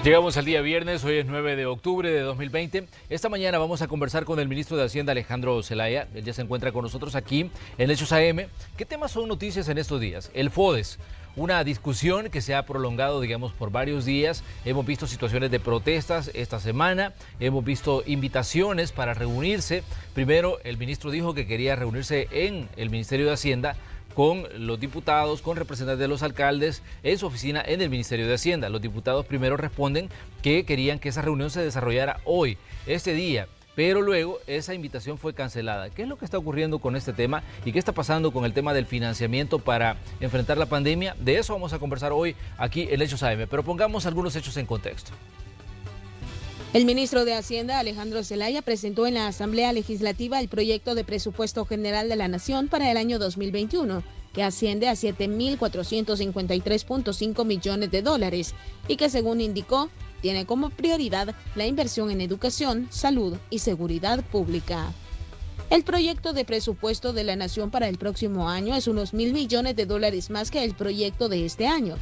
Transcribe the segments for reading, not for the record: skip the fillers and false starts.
Llegamos al día viernes, hoy es 9 de octubre de 2020. Esta mañana vamos a conversar con el ministro de Hacienda, Alejandro Zelaya. Él ya se encuentra con nosotros aquí en Hechos AM. ¿Qué temas son noticias en estos días? El FODES, una discusión que se ha prolongado, digamos, por varios días. Hemos visto situaciones de protestas esta semana, hemos visto invitaciones para reunirse. Primero, el ministro dijo que quería reunirse en el Ministerio de Hacienda con los diputados, con representantes de los alcaldes en su oficina en el Ministerio de Hacienda. Los diputados primero responden que querían que esa reunión se desarrollara hoy, este día, pero luego esa invitación fue cancelada. ¿Qué es lo que está ocurriendo con este tema y qué está pasando con el tema del financiamiento para enfrentar la pandemia? De eso vamos a conversar hoy aquí en Hechos AM, pero pongamos algunos hechos en contexto. El ministro de Hacienda, Alejandro Zelaya, presentó en la Asamblea Legislativa el proyecto de presupuesto general de la Nación para el año 2021, que asciende a 7.453.5 millones de dólares y que, según indicó, tiene como prioridad la inversión en educación, salud y seguridad pública. El proyecto de presupuesto de la Nación para el próximo año es unos 1.000 millones de dólares más que el proyecto de este año.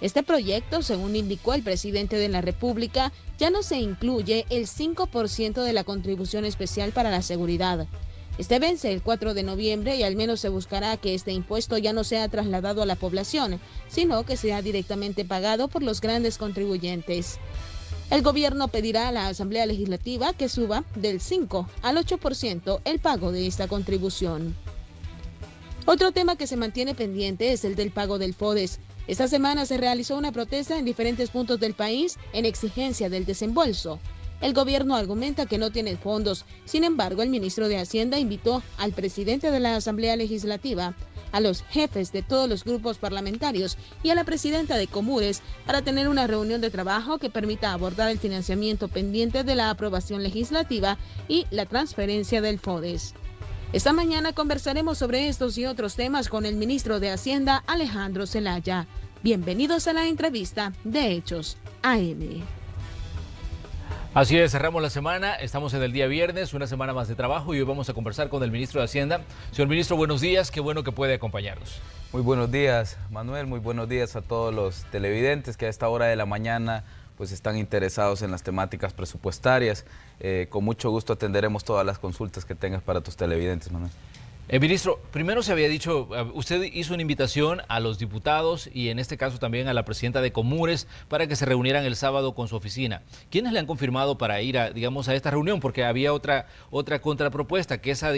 Este proyecto, según indicó el presidente de la República, ya no se incluye el 5% de la contribución especial para la seguridad. Este vence el 4 de noviembre y al menos se buscará que este impuesto ya no sea trasladado a la población, sino que sea directamente pagado por los grandes contribuyentes. El gobierno pedirá a la Asamblea Legislativa que suba del 5 al 8% el pago de esta contribución. Otro tema que se mantiene pendiente es el del pago del FODES. Esta semana se realizó una protesta en diferentes puntos del país en exigencia del desembolso. El gobierno argumenta que no tiene fondos. Sin embargo, el ministro de Hacienda invitó al presidente de la Asamblea Legislativa, a los jefes de todos los grupos parlamentarios y a la presidenta de Comures para tener una reunión de trabajo que permita abordar el financiamiento pendiente de la aprobación legislativa y la transferencia del FODES. Esta mañana conversaremos sobre estos y otros temas con el ministro de Hacienda, Alejandro Zelaya. Bienvenidos a la entrevista de Hechos AM. Así es, cerramos la semana, estamos en el día viernes, una semana más de trabajo y hoy vamos a conversar con el ministro de Hacienda. Señor ministro, buenos días, qué bueno que puede acompañarnos. Muy buenos días, Manuel, muy buenos días a todos los televidentes que a esta hora de la mañana pues están interesados en las temáticas presupuestarias. Con mucho gusto atenderemos todas las consultas que tengas para tus televidentes, Manuel. Ministro, primero se había dicho, usted hizo una invitación a los diputados y en este caso también a la presidenta de Comures para que se reunieran el sábado con su oficina. ¿Quiénes le han confirmado para ir a, digamos, a esta reunión? Porque había otra contrapropuesta, que esa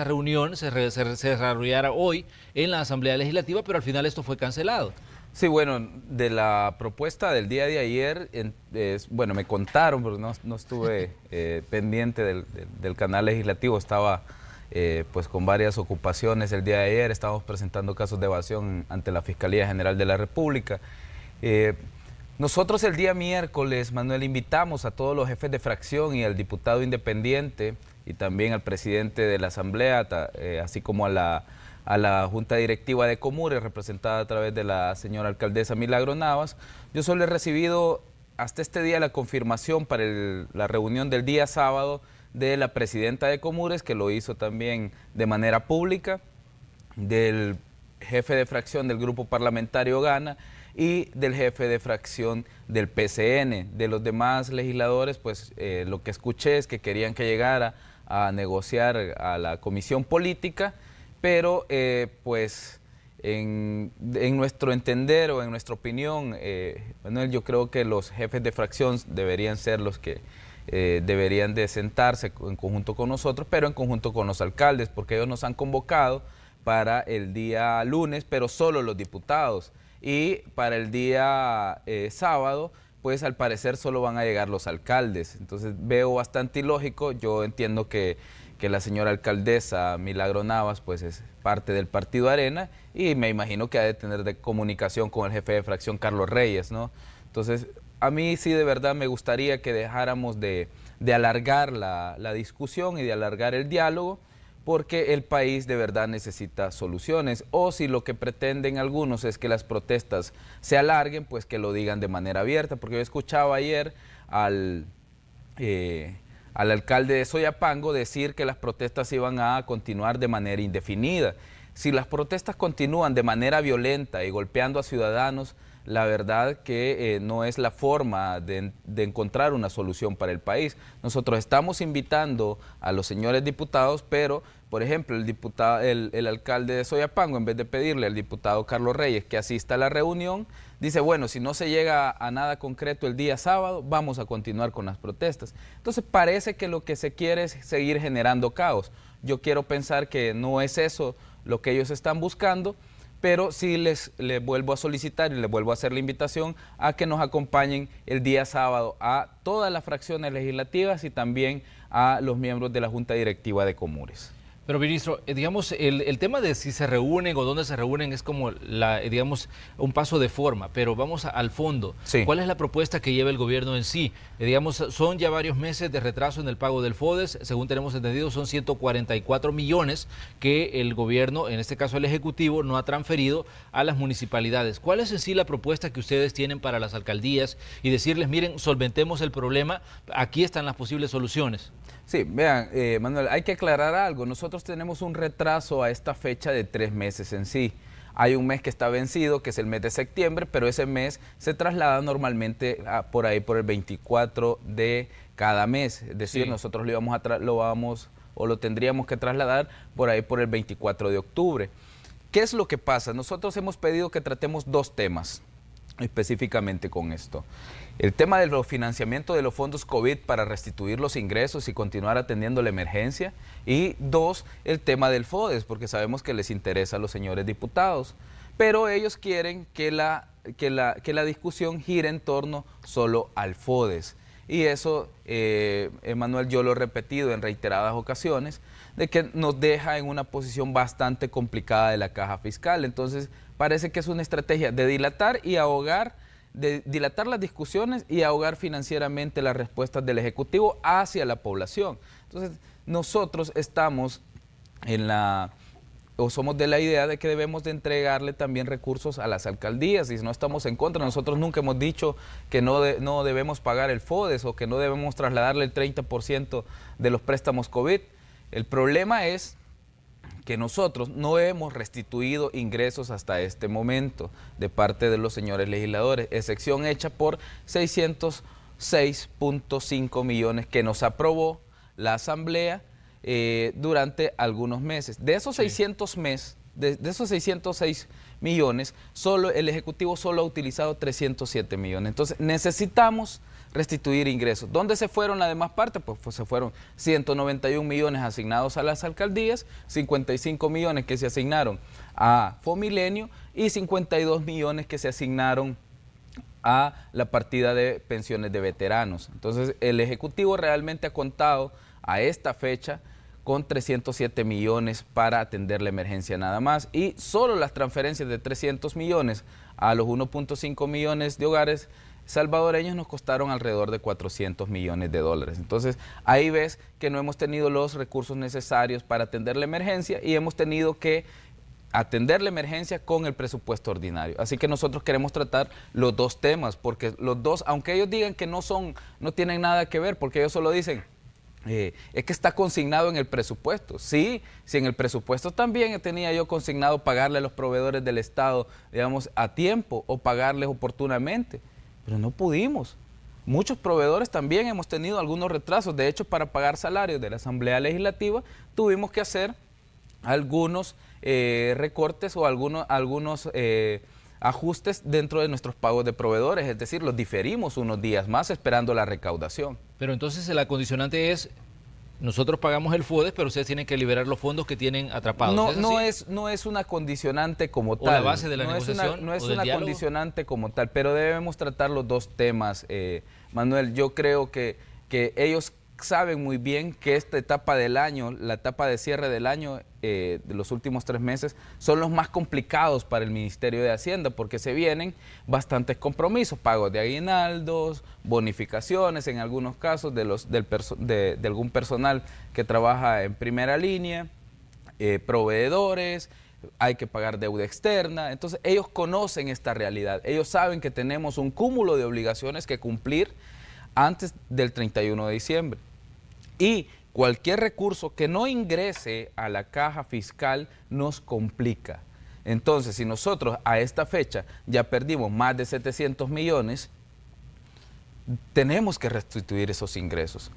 reunión se desarrollara hoy en la Asamblea Legislativa, pero al final esto fue cancelado. Sí, bueno, de la propuesta del día de ayer, bueno, me contaron, pero no estuve pendiente del canal legislativo, estaba pues con varias ocupaciones el día de ayer, estábamos presentando casos de evasión ante la Fiscalía General de la República. Nosotros el día miércoles, Manuel, invitamos a todos los jefes de fracción y al diputado independiente y también al presidente de la Asamblea, así como a la Junta Directiva de Comures, representada a través de la señora alcaldesa Milagro Navas. Yo solo he recibido hasta este día la confirmación para la reunión del día sábado de la presidenta de Comures, que lo hizo también de manera pública, del jefe de fracción del grupo parlamentario Gana y del jefe de fracción del PCN. De los demás legisladores, pues lo que escuché es que querían que llegara a negociar a la comisión política, pero pues en nuestro entender o en nuestra opinión, Manuel, yo creo que los jefes de fracción deberían ser los que deberían de sentarse en conjunto con nosotros, pero en conjunto con los alcaldes, porque ellos nos han convocado para el día lunes, pero solo los diputados, y para el día sábado, pues al parecer solo van a llegar los alcaldes. Entonces veo bastante ilógico. Yo entiendo que la señora alcaldesa Milagro Navas pues es parte del partido Arena y me imagino que ha de tener de comunicación con el jefe de fracción Carlos Reyes, ¿no? Entonces a mí sí de verdad me gustaría que dejáramos de alargar la discusión y de alargar el diálogo, porque el país de verdad necesita soluciones, o si lo que pretenden algunos es que las protestas se alarguen, pues que lo digan de manera abierta, porque yo escuchaba ayer al alcalde de Soyapango decir que las protestas iban a continuar de manera indefinida. Si las protestas continúan de manera violenta y golpeando a ciudadanos, la verdad que no es la forma de encontrar una solución para el país. Nosotros estamos invitando a los señores diputados, pero, por ejemplo, el alcalde de Soyapango, en vez de pedirle al diputado Carlos Reyes que asista a la reunión, dice, bueno, si no se llega a nada concreto el día sábado, vamos a continuar con las protestas. Entonces parece que lo que se quiere es seguir generando caos. Yo quiero pensar que no es eso lo que ellos están buscando, pero sí les vuelvo a solicitar y les vuelvo a hacer la invitación a que nos acompañen el día sábado a todas las fracciones legislativas y también a los miembros de la Junta Directiva de Comures. Pero, ministro, digamos, el tema de si se reúnen o dónde se reúnen es como, digamos, un paso de forma, pero vamos al fondo. Sí. ¿Cuál es la propuesta que lleva el gobierno en sí? Digamos, son ya varios meses de retraso en el pago del FODES, según tenemos entendido, son 144 millones que el gobierno, en este caso el Ejecutivo, no ha transferido a las municipalidades. ¿Cuál es en sí la propuesta que ustedes tienen para las alcaldías y decirles, miren, solventemos el problema, aquí están las posibles soluciones? Sí, vean, Manuel, hay que aclarar algo. Nosotros tenemos un retraso a esta fecha de 3 meses en sí. Hay un mes que está vencido, que es el mes de septiembre, pero ese mes se traslada normalmente por ahí por el 24 de cada mes. Es decir, sí, nosotros lo tendríamos que trasladar por ahí por el 24 de octubre. ¿Qué es lo que pasa? Nosotros hemos pedido que tratemos 2 temas específicamente con esto. El tema del financiamiento de los fondos COVID para restituir los ingresos y continuar atendiendo la emergencia. Y 2, el tema del FODES, porque sabemos que les interesa a los señores diputados. Pero ellos quieren que la discusión gire en torno solo al FODES. Y eso, Manuel, yo lo he repetido en reiteradas ocasiones, de que nos deja en una posición bastante complicada de la caja fiscal. Entonces, parece que es una estrategia de dilatar y ahogar, de dilatar las discusiones y ahogar financieramente las respuestas del Ejecutivo hacia la población. Entonces, nosotros estamos somos de la idea de que debemos de entregarle también recursos a las alcaldías y no estamos en contra. Nosotros nunca hemos dicho que no debemos pagar el FODES o que no debemos trasladarle el 30% de los préstamos COVID. El problema es que nosotros no hemos restituido ingresos hasta este momento de parte de los señores legisladores, excepción hecha por 606.5 millones que nos aprobó la Asamblea durante algunos meses. De esos 606 millones, el Ejecutivo solo ha utilizado 307 millones. Entonces necesitamos restituir ingresos. ¿Dónde se fueron la demás parte? Pues se fueron 191 millones asignados a las alcaldías, 55 millones que se asignaron a Fomilenio y 52 millones que se asignaron a la partida de pensiones de veteranos. Entonces el Ejecutivo realmente ha contado a esta fecha con 307 millones para atender la emergencia nada más, y solo las transferencias de 300 millones a los 1.5 millones de hogares salvadoreños nos costaron alrededor de 400 millones de dólares. Entonces, ahí ves que no hemos tenido los recursos necesarios para atender la emergencia y hemos tenido que atender la emergencia con el presupuesto ordinario. Así que nosotros queremos tratar los 2 temas, porque los 2, aunque ellos digan que no tienen nada que ver, porque ellos solo dicen, es que está consignado en el presupuesto. Sí, si en el presupuesto también tenía yo consignado pagarle a los proveedores del Estado, digamos, a tiempo o pagarles oportunamente, pero no pudimos. Muchos proveedores también hemos tenido algunos retrasos. De hecho, para pagar salarios de la Asamblea Legislativa tuvimos que hacer algunos recortes o algunos ajustes dentro de nuestros pagos de proveedores, es decir, los diferimos unos días más esperando la recaudación. Pero entonces la condicionante es, nosotros pagamos el FODES, pero ustedes tienen que liberar los fondos que tienen atrapados. No es una condicionante como tal. ¿O la base de la negociación? No es una condicionante como tal, pero debemos tratar los 2 temas, Manuel. Yo creo que ellos saben muy bien que esta etapa del año, la etapa de cierre del año, de los últimos 3 meses, son los más complicados para el Ministerio de Hacienda, porque se vienen bastantes compromisos, pagos de aguinaldos, bonificaciones, en algunos casos de algún personal que trabaja en primera línea, proveedores, hay que pagar deuda externa. Entonces ellos conocen esta realidad, ellos saben que tenemos un cúmulo de obligaciones que cumplir antes del 31 de diciembre. Y cualquier recurso que no ingrese a la caja fiscal nos complica. Entonces, si nosotros a esta fecha ya perdimos más de 700 millones, tenemos que restituir esos ingresos.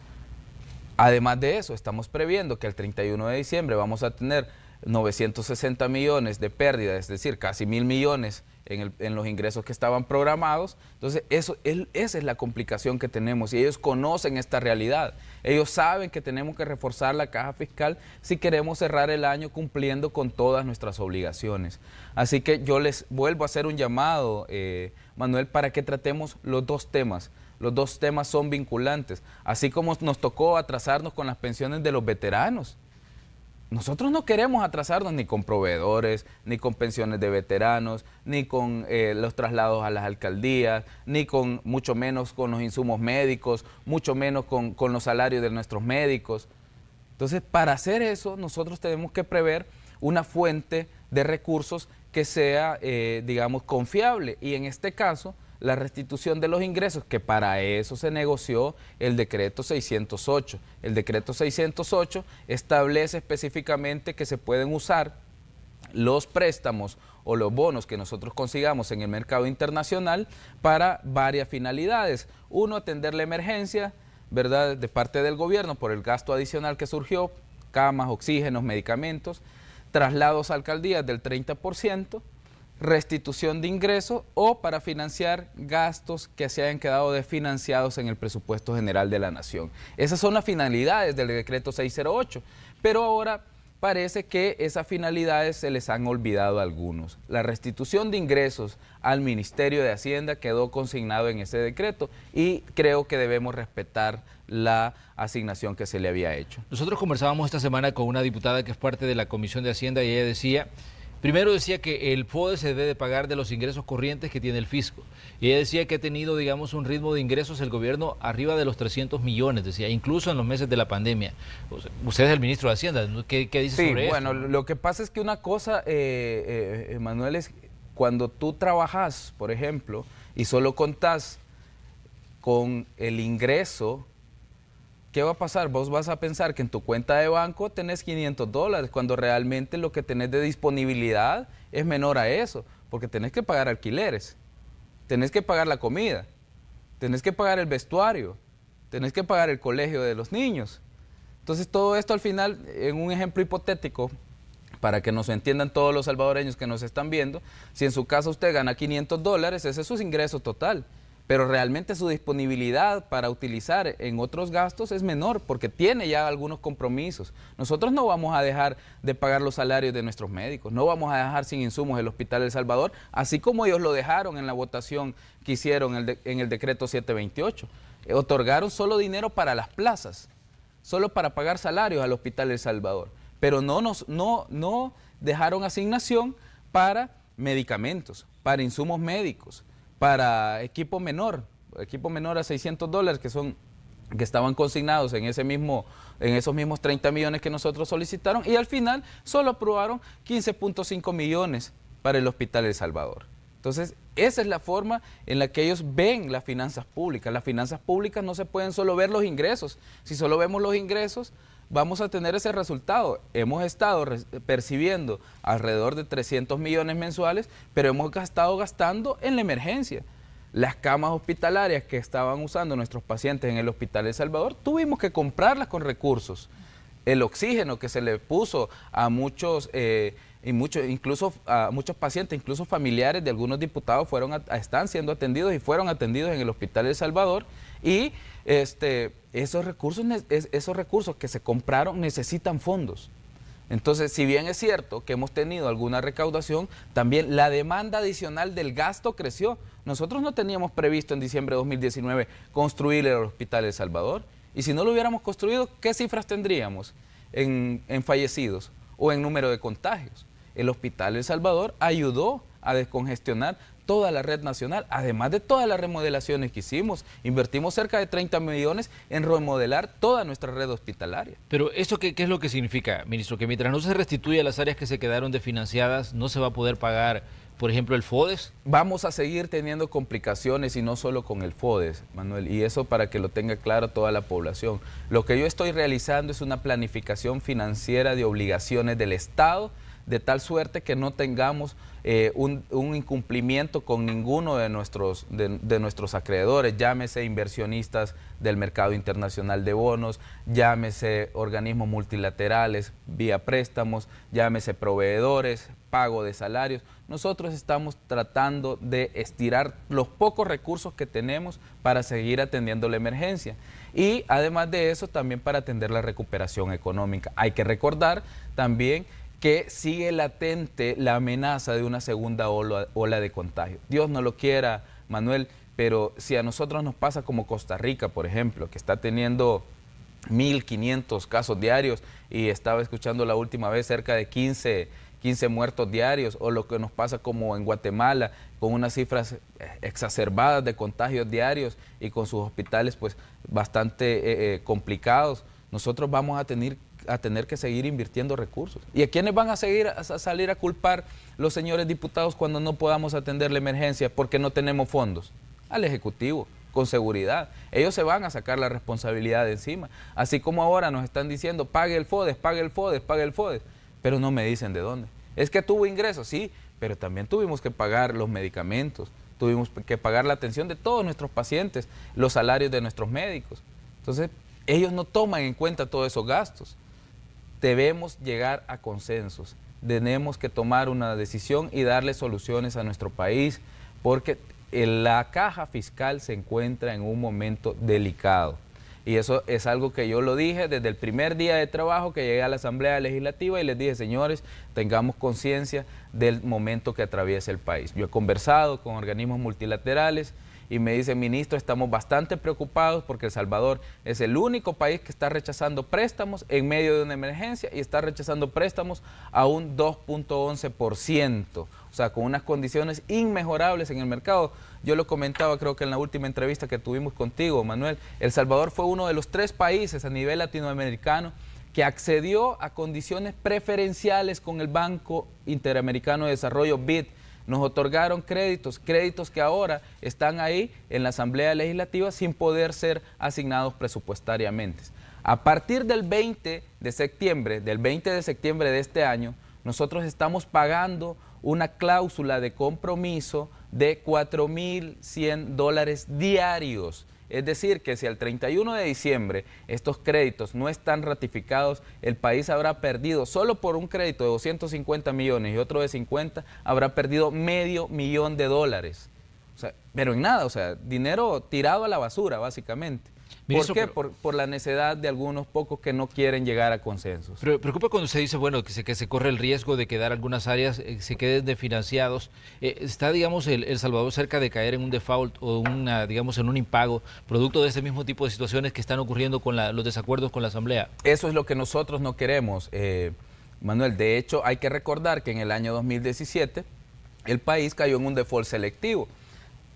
Además de eso, estamos previendo que el 31 de diciembre vamos a tener 960 millones de pérdida, es decir, casi 1.000 millones en los ingresos que estaban programados. Entonces, esa es la complicación que tenemos y ellos conocen esta realidad. Ellos saben que tenemos que reforzar la caja fiscal si queremos cerrar el año cumpliendo con todas nuestras obligaciones. Así que yo les vuelvo a hacer un llamado, Manuel, para que tratemos los dos temas. Los dos temas son vinculantes, así como nos tocó atrasarnos con las pensiones de los veteranos. Nosotros no queremos atrasarnos ni con proveedores, ni con pensiones de veteranos, ni con los traslados a las alcaldías, ni con, mucho menos con los insumos médicos, mucho menos con los salarios de nuestros médicos. Entonces, para hacer eso, nosotros tenemos que prever una fuente de recursos que sea, digamos, confiable. Y en este caso, la restitución de los ingresos, que para eso se negoció el decreto 608. El decreto 608 establece específicamente que se pueden usar los préstamos o los bonos que nosotros consigamos en el mercado internacional para varias finalidades. Uno, atender la emergencia, ¿verdad?, de parte del gobierno por el gasto adicional que surgió, camas, oxígenos, medicamentos, traslados a alcaldías del 30%, restitución de ingresos o para financiar gastos que se hayan quedado desfinanciados en el presupuesto general de la nación. Esas son las finalidades del decreto 608, pero ahora parece que esas finalidades se les han olvidado a algunos. La restitución de ingresos al Ministerio de Hacienda quedó consignado en ese decreto y creo que debemos respetar la asignación que se le había hecho. Nosotros conversábamos esta semana con una diputada que es parte de la Comisión de Hacienda y ella decía... Primero decía que el FODES se debe de pagar de los ingresos corrientes que tiene el fisco. Y ella decía que ha tenido, digamos, un ritmo de ingresos el gobierno arriba de los 300 millones, decía, incluso en los meses de la pandemia. Usted es el ministro de Hacienda, ¿qué dice sobre eso? Bueno, lo que pasa es que una cosa, Manuel, es cuando tú trabajas, por ejemplo, y solo contás con el ingreso, ¿qué va a pasar? Vos vas a pensar que en tu cuenta de banco tenés $500, cuando realmente lo que tenés de disponibilidad es menor a eso, porque tenés que pagar alquileres, tenés que pagar la comida, tenés que pagar el vestuario, tenés que pagar el colegio de los niños. Entonces todo esto al final, en un ejemplo hipotético, para que nos entiendan todos los salvadoreños que nos están viendo, si en su casa usted gana $500, ese es su ingreso total. Pero realmente su disponibilidad para utilizar en otros gastos es menor porque tiene ya algunos compromisos. Nosotros no vamos a dejar de pagar los salarios de nuestros médicos, no vamos a dejar sin insumos el Hospital El Salvador, así como ellos lo dejaron en la votación que hicieron en el decreto 728. Otorgaron solo dinero para las plazas, solo para pagar salarios al Hospital El Salvador, pero no dejaron asignación para medicamentos, para insumos médicos, para equipo menor a $600 que estaban consignados en esos mismos 30 millones que nosotros solicitaron, y al final solo aprobaron 15.5 millones para el Hospital El Salvador. Entonces, esa es la forma en la que ellos ven las finanzas públicas. Las finanzas públicas no se pueden solo ver los ingresos. Si solo vemos los ingresos, vamos a tener ese resultado. Hemos estado percibiendo alrededor de 300 millones mensuales, pero hemos estado gastando en la emergencia. Las camas hospitalarias que estaban usando nuestros pacientes en el Hospital El Salvador, tuvimos que comprarlas con recursos. El oxígeno que se le puso a muchos, incluso a muchos pacientes, incluso familiares de algunos diputados, están siendo atendidos y fueron atendidos en el Hospital El Salvador, y esos recursos que se compraron necesitan fondos. Entonces, si bien es cierto que hemos tenido alguna recaudación, también la demanda adicional del gasto creció. Nosotros no teníamos previsto en diciembre de 2019 construir el Hospital El Salvador, y si no lo hubiéramos construido, ¿qué cifras tendríamos en fallecidos o en número de contagios? El Hospital El Salvador ayudó a descongestionar toda la red nacional, además de todas las remodelaciones que hicimos. Invertimos cerca de 30 millones en remodelar toda nuestra red hospitalaria. Pero ¿esto qué es lo que significa, ministro? Que mientras no se restituya las áreas que se quedaron desfinanciadas, ¿no se va a poder pagar, por ejemplo, el FODES? Vamos a seguir teniendo complicaciones, y no solo con el FODES, Manuel, y eso para que lo tenga claro toda la población. Lo que yo estoy realizando es una planificación financiera de obligaciones del Estado de tal suerte que no tengamos un incumplimiento con ninguno de nuestros acreedores, llámese inversionistas del mercado internacional de bonos, llámese organismos multilaterales vía préstamos, llámese proveedores, pago de salarios. Nosotros estamos tratando de estirar los pocos recursos que tenemos para seguir atendiendo la emergencia y además de eso también para atender la recuperación económica. Hay que recordar también que sigue latente la amenaza de una segunda ola de contagio. Dios no lo quiera, Manuel, pero si a nosotros nos pasa como Costa Rica, por ejemplo, que está teniendo 1.500 casos diarios y estaba escuchando la última vez cerca de 15 muertos diarios, o lo que nos pasa como en Guatemala, con unas cifras exacerbadas de contagios diarios y con sus hospitales pues bastante complicados, nosotros vamos a tener que seguir invirtiendo recursos. ¿Y a quiénes van a salir a culpar los señores diputados cuando no podamos atender la emergencia porque no tenemos fondos? Al Ejecutivo, con seguridad. Ellos se van a sacar la responsabilidad de encima. Así como ahora nos están diciendo, pague el FODES, pague el FODES, pague el FODES, pero no me dicen de dónde. Es que tuvo ingresos, sí, pero también tuvimos que pagar los medicamentos, tuvimos que pagar la atención de todos nuestros pacientes, los salarios de nuestros médicos. Entonces, ellos no toman en cuenta todos esos gastos. Debemos llegar a consensos, tenemos que tomar una decisión y darle soluciones a nuestro país, porque la caja fiscal se encuentra en un momento delicado. Y eso es algo que yo lo dije desde el primer día de trabajo que llegué a la Asamblea Legislativa y les dije, señores, tengamos conciencia del momento que atraviesa el país. Yo he conversado con organismos multilaterales y me dicen, ministro, estamos bastante preocupados porque El Salvador es el único país que está rechazando préstamos en medio de una emergencia y está rechazando préstamos a un 2.11%, o sea, con unas condiciones inmejorables en el mercado. Yo lo comentaba, creo que en la última entrevista que tuvimos contigo, Manuel, El Salvador fue uno de los 3 países a nivel latinoamericano que accedió a condiciones preferenciales con el Banco Interamericano de Desarrollo, BID. Nos otorgaron créditos que ahora están ahí en la Asamblea Legislativa sin poder ser asignados presupuestariamente. A partir del 20 de septiembre de este año, nosotros estamos pagando una cláusula de compromiso de $4.100 diarios. Es decir, que si al 31 de diciembre estos créditos no están ratificados, el país habrá perdido, solo por un crédito de 250 millones y otro de 50, habrá perdido $500,000. O sea, pero en nada, o sea, dinero tirado a la basura, básicamente. ¿Por qué? Por la necedad de algunos pocos que no quieren llegar a consensos. Pero preocupa cuando se dice, bueno, que se corre el riesgo de quedar algunas áreas, se queden desfinanciados. ¿Está, digamos, el Salvador cerca de caer en un default o digamos, en un impago, producto de ese mismo tipo de situaciones que están ocurriendo con los desacuerdos con la Asamblea? Eso es lo que nosotros no queremos, Manuel. De hecho, hay que recordar que en el año 2017 el país cayó en un default selectivo.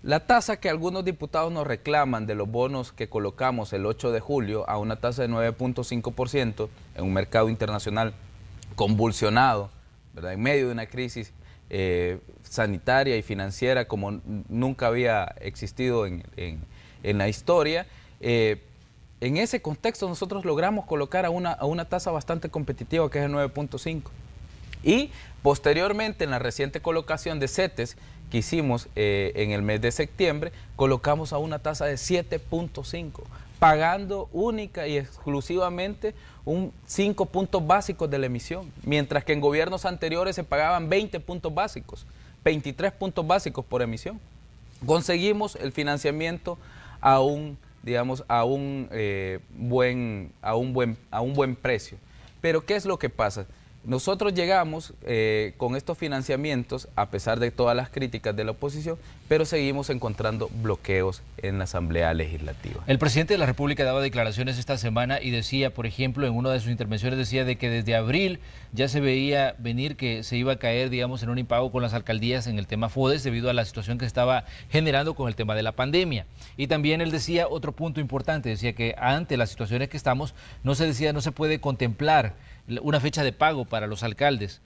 La tasa que algunos diputados nos reclaman de los bonos que colocamos el 8 de julio a una tasa de 9.5% en un mercado internacional convulsionado, ¿verdad?, en medio de una crisis sanitaria y financiera como nunca había existido en la historia. En ese contexto nosotros logramos colocar a una tasa bastante competitiva que es el 9.5%. Y posteriormente, en la reciente colocación de CETES que hicimos en el mes de septiembre, colocamos a una tasa de 7.5%, pagando única y exclusivamente 5 puntos básicos de la emisión, mientras que en gobiernos anteriores se pagaban 20 puntos básicos, 23 puntos básicos por emisión. Conseguimos el financiamiento a un buen precio. Pero ¿qué es lo que pasa? Nosotros llegamos con estos financiamientos, a pesar de todas las críticas de la oposición, pero seguimos encontrando bloqueos en la Asamblea Legislativa. El presidente de la República daba declaraciones esta semana y decía, por ejemplo, en una de sus intervenciones decía de que desde abril ya se veía venir que se iba a caer, digamos, en un impago con las alcaldías en el tema FODES debido a la situación que estaba generando con el tema de la pandemia. Y también él decía otro punto importante, decía que ante las situaciones que estamos, no se puede contemplar una fecha de pago para los alcaldes.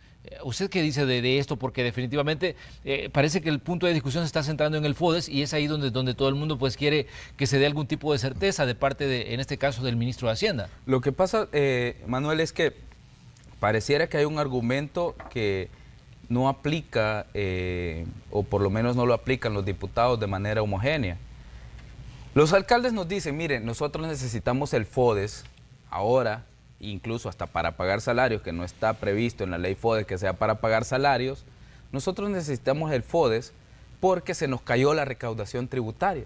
¿Usted qué dice de esto? Porque definitivamente parece que el punto de discusión se está centrando en el FODES y es ahí donde todo el mundo pues quiere que se dé algún tipo de certeza de parte de, en este caso, del ministro de Hacienda. Lo que pasa, Manuel, es que pareciera que hay un argumento que no aplica, o por lo menos no lo aplican los diputados de manera homogénea. Los alcaldes nos dicen, miren, nosotros necesitamos el FODES ahora, incluso hasta para pagar salarios, que no está previsto en la ley FODES que sea para pagar salarios. Nosotros necesitamos el FODES porque se nos cayó la recaudación tributaria.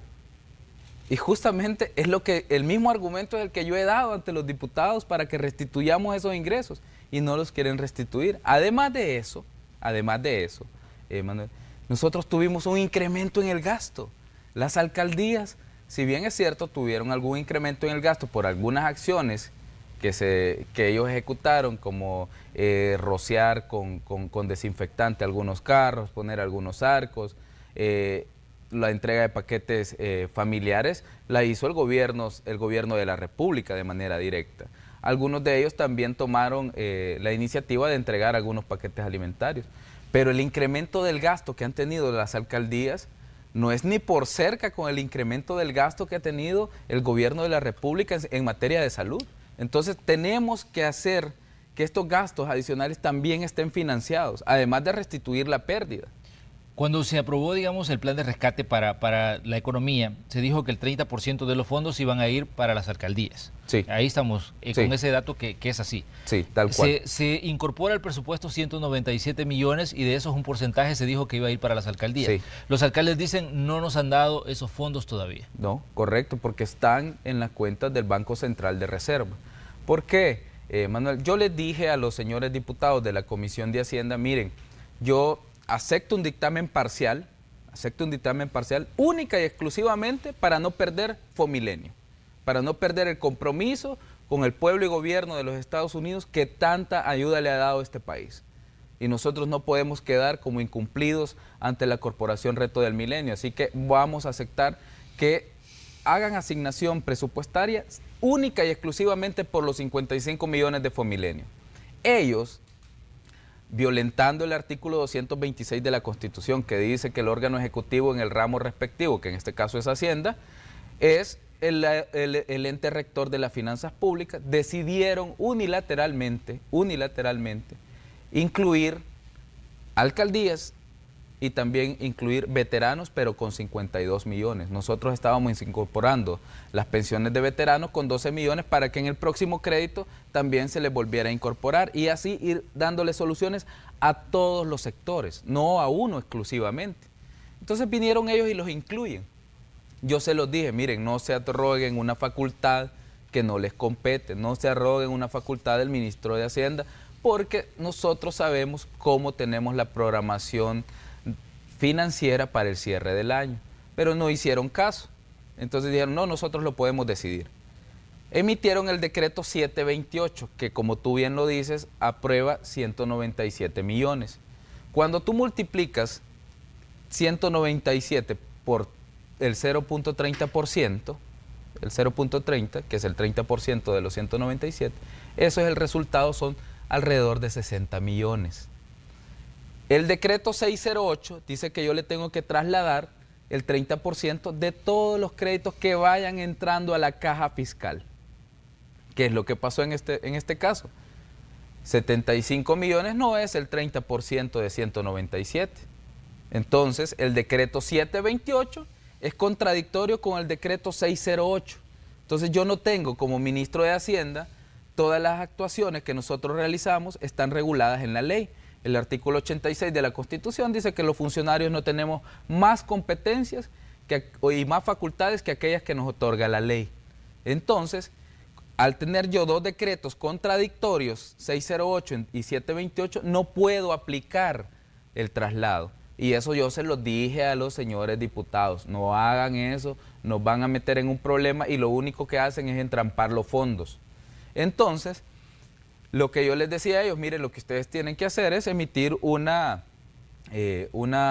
Y justamente es lo que, el mismo argumento es el que yo he dado ante los diputados para que restituyamos esos ingresos y no los quieren restituir. Además de eso, Manuel, nosotros tuvimos un incremento en el gasto. Las alcaldías, si bien es cierto, tuvieron algún incremento en el gasto por algunas acciones que ellos ejecutaron, como rociar con desinfectante algunos carros, poner algunos arcos, la entrega de paquetes familiares la hizo el gobierno de la República de manera directa. Algunos de ellos también tomaron la iniciativa de entregar algunos paquetes alimentarios. Pero el incremento del gasto que han tenido las alcaldías no es ni por cerca con el incremento del gasto que ha tenido el gobierno de la República en materia de salud. Entonces tenemos que hacer que estos gastos adicionales también estén financiados, además de restituir la pérdida. Cuando se aprobó, digamos, el plan de rescate para la economía, se dijo que el 30% de los fondos iban a ir para las alcaldías. Sí. Ahí estamos, Sí. con ese dato que es así. Sí, tal cual. Se incorpora al presupuesto 197 millones y de esos un porcentaje se dijo que iba a ir para las alcaldías. Sí. Los alcaldes dicen no nos han dado esos fondos todavía. No, correcto, porque están en las cuentas del Banco Central de Reserva. ¿Por qué, Manuel? Yo les dije a los señores diputados de la Comisión de Hacienda, miren, yo acepto un dictamen parcial única y exclusivamente para no perder Fomilenio, para no perder el compromiso con el pueblo y gobierno de los Estados Unidos que tanta ayuda le ha dado a este país. Y nosotros no podemos quedar como incumplidos ante la Corporación Reto del Milenio, así que vamos a aceptar que hagan asignación presupuestaria única y exclusivamente por los 55 millones de Fomilenio. Ellos, violentando el artículo 226 de la Constitución, que dice que el órgano ejecutivo en el ramo respectivo, que en este caso es Hacienda, es el ente rector de las finanzas públicas, decidieron unilateralmente incluir alcaldías y también incluir veteranos, pero con 52 millones. Nosotros estábamos incorporando las pensiones de veteranos con 12 millones para que en el próximo crédito también se les volviera a incorporar y así ir dándole soluciones a todos los sectores, no a uno exclusivamente. Entonces vinieron ellos y los incluyen. Yo se los dije, miren, no se arroguen una facultad que no les compete, no se arroguen una facultad del ministro de Hacienda, porque nosotros sabemos cómo tenemos la programación financiera para el cierre del año, pero no hicieron caso. Entonces dijeron, no, nosotros lo podemos decidir. Emitieron el decreto 728, que como tú bien lo dices, aprueba 197 millones. Cuando tú multiplicas 197 por el 0.30%, el 0.30, que es el 30% de los 197, eso es el resultado, son alrededor de 60 millones. El decreto 608 dice que yo le tengo que trasladar el 30% de todos los créditos que vayan entrando a la caja fiscal. ¿Qué es lo que pasó en este caso? 75 millones no es el 30% de 197. Entonces, el decreto 728 es contradictorio con el decreto 608. Entonces, yo no tengo como ministro de Hacienda, todas las actuaciones que nosotros realizamos están reguladas en la ley. El artículo 86 de la Constitución dice que los funcionarios no tenemos más competencias y más facultades que aquellas que nos otorga la ley. Entonces, al tener yo dos decretos contradictorios, 608 y 728, no puedo aplicar el traslado. Y eso yo se lo dije a los señores diputados, no hagan eso, nos van a meter en un problema y lo único que hacen es entrampar los fondos. Entonces, lo que yo les decía a ellos, miren, lo que ustedes tienen que hacer es emitir una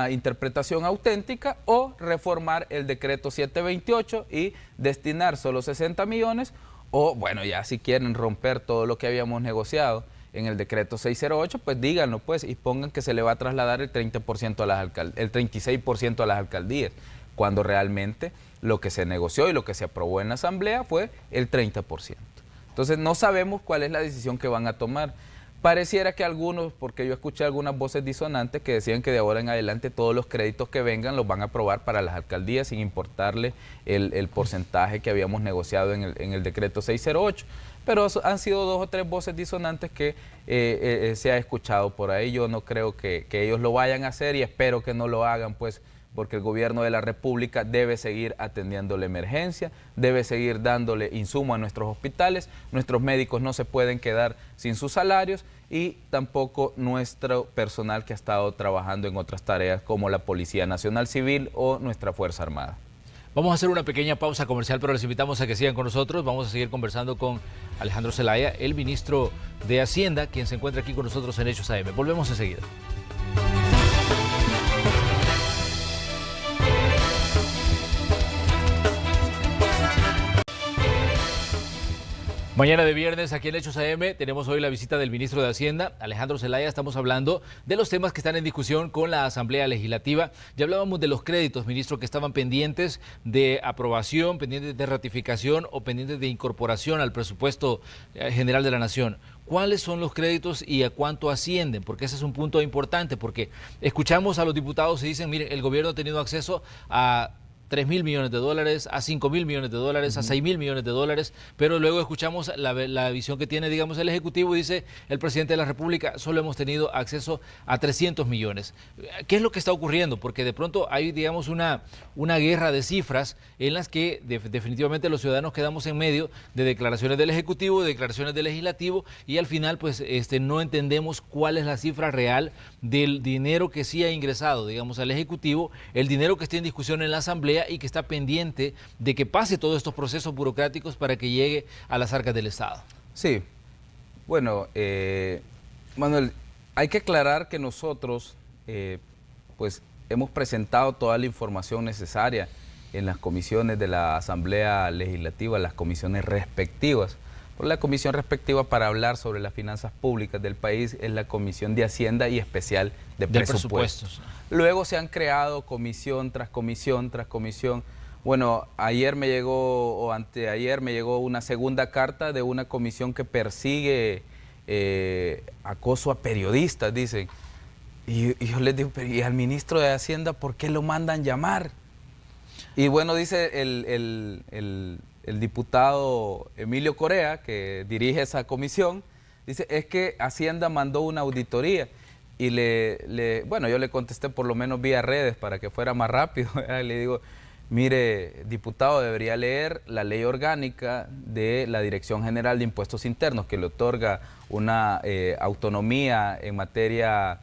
interpretación auténtica o reformar el decreto 728 y destinar solo 60 millones o, bueno, ya si quieren romper todo lo que habíamos negociado en el decreto 608, pues díganlo, pues, y pongan que se le va a trasladar el 30% a las el 36% a las alcaldías, cuando realmente lo que se negoció y lo que se aprobó en la Asamblea fue el 30%. Entonces no sabemos cuál es la decisión que van a tomar. Pareciera que algunos, porque yo escuché algunas voces disonantes que decían que de ahora en adelante todos los créditos que vengan los van a aprobar para las alcaldías sin importarle el porcentaje que habíamos negociado en el decreto 608. Pero han sido 2 o 3 voces disonantes que se ha escuchado por ahí. Yo no creo que ellos lo vayan a hacer y espero que no lo hagan, pues, porque el gobierno de la República debe seguir atendiendo la emergencia, debe seguir dándole insumo a nuestros hospitales, nuestros médicos no se pueden quedar sin sus salarios y tampoco nuestro personal que ha estado trabajando en otras tareas como la Policía Nacional Civil o nuestra Fuerza Armada. Vamos a hacer una pequeña pausa comercial, pero les invitamos a que sigan con nosotros. Vamos a seguir conversando con Alejandro Zelaya, el ministro de Hacienda, quien se encuentra aquí con nosotros en Hechos AM. Volvemos enseguida. Mañana de viernes aquí en Hechos AM tenemos hoy la visita del ministro de Hacienda, Alejandro Zelaya. Estamos hablando de los temas que están en discusión con la Asamblea Legislativa. Ya hablábamos de los créditos, ministro, que estaban pendientes de aprobación, pendientes de ratificación o pendientes de incorporación al presupuesto general de la Nación. ¿Cuáles son los créditos y a cuánto ascienden? Porque ese es un punto importante, porque escuchamos a los diputados y dicen, mire, el gobierno ha tenido acceso a 3.000 millones de dólares, a 5.000 millones de dólares, a 6.000 millones de dólares, pero luego escuchamos la visión que tiene, digamos, el Ejecutivo, y dice el presidente de la República, solo hemos tenido acceso a 300 millones. ¿Qué es lo que está ocurriendo? Porque de pronto hay, digamos, una guerra de cifras en las que definitivamente los ciudadanos quedamos en medio de declaraciones del Ejecutivo, de declaraciones del Legislativo, y al final pues no entendemos cuál es la cifra real del dinero que sí ha ingresado, digamos, al Ejecutivo, el dinero que está en discusión en la Asamblea y que está pendiente de que pase todos estos procesos burocráticos para que llegue a las arcas del Estado. Sí, bueno, Manuel, hay que aclarar que nosotros pues hemos presentado toda la información necesaria en las comisiones de la Asamblea Legislativa, las comisiones respectivas. Por la comisión respectiva para hablar sobre las finanzas públicas del país es la Comisión de Hacienda y especial de presupuestos. Luego se han creado comisión tras comisión tras comisión. Bueno, ayer me llegó, o anteayer me llegó una segunda carta de una comisión que persigue acoso a periodistas, dicen. Y yo les digo, ¿y al ministro de Hacienda por qué lo mandan llamar? Y bueno, dice el diputado Emilio Correa, que dirige esa comisión, dice, es que Hacienda mandó una auditoría. Y bueno, yo le contesté por lo menos vía redes para que fuera más rápido. Le digo, mire, diputado, debería leer la ley orgánica de la Dirección General de Impuestos Internos, que le otorga una autonomía en materia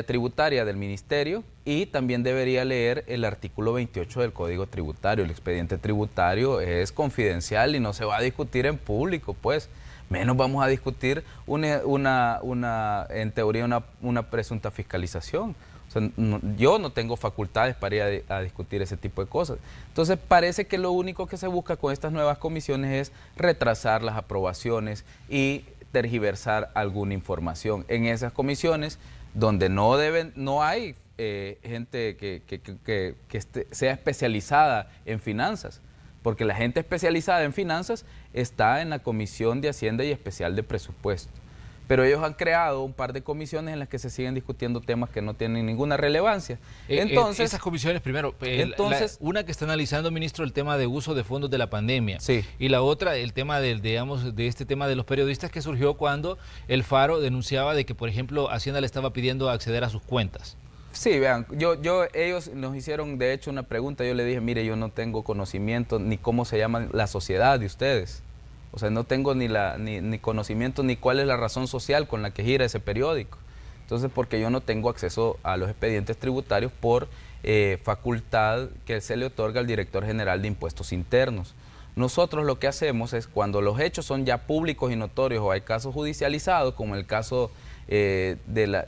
tributaria del Ministerio, y también debería leer el artículo 28 del Código Tributario. El expediente tributario es confidencial y no se va a discutir en público, pues. Menos vamos a discutir en teoría una presunta fiscalización. O sea, yo no tengo facultades para ir a discutir ese tipo de cosas. Entonces parece que lo único que se busca con estas nuevas comisiones es retrasar las aprobaciones y tergiversar alguna información. En esas comisiones donde no hay gente que sea especializada en finanzas, porque la gente especializada en finanzas está en la Comisión de Hacienda y Especial de Presupuesto. Pero ellos han creado un par de comisiones en las que se siguen discutiendo temas que no tienen ninguna relevancia. Entonces, esas comisiones, primero, una que está analizando, ministro, el tema de uso de fondos de la pandemia. Sí. Y la otra, el tema de este tema de los periodistas, que surgió cuando el Faro denunciaba de que, por ejemplo, Hacienda le estaba pidiendo acceder a sus cuentas. Sí, vean, ellos nos hicieron de hecho una pregunta. Yo le dije, mire, yo no tengo conocimiento ni cómo se llama la sociedad de ustedes. O sea, no tengo ni conocimiento ni cuál es la razón social con la que gira ese periódico. Entonces, porque yo no tengo acceso a los expedientes tributarios por facultad que se le otorga al director general de Impuestos Internos. Nosotros lo que hacemos es, cuando los hechos son ya públicos y notorios o hay casos judicializados, como el caso de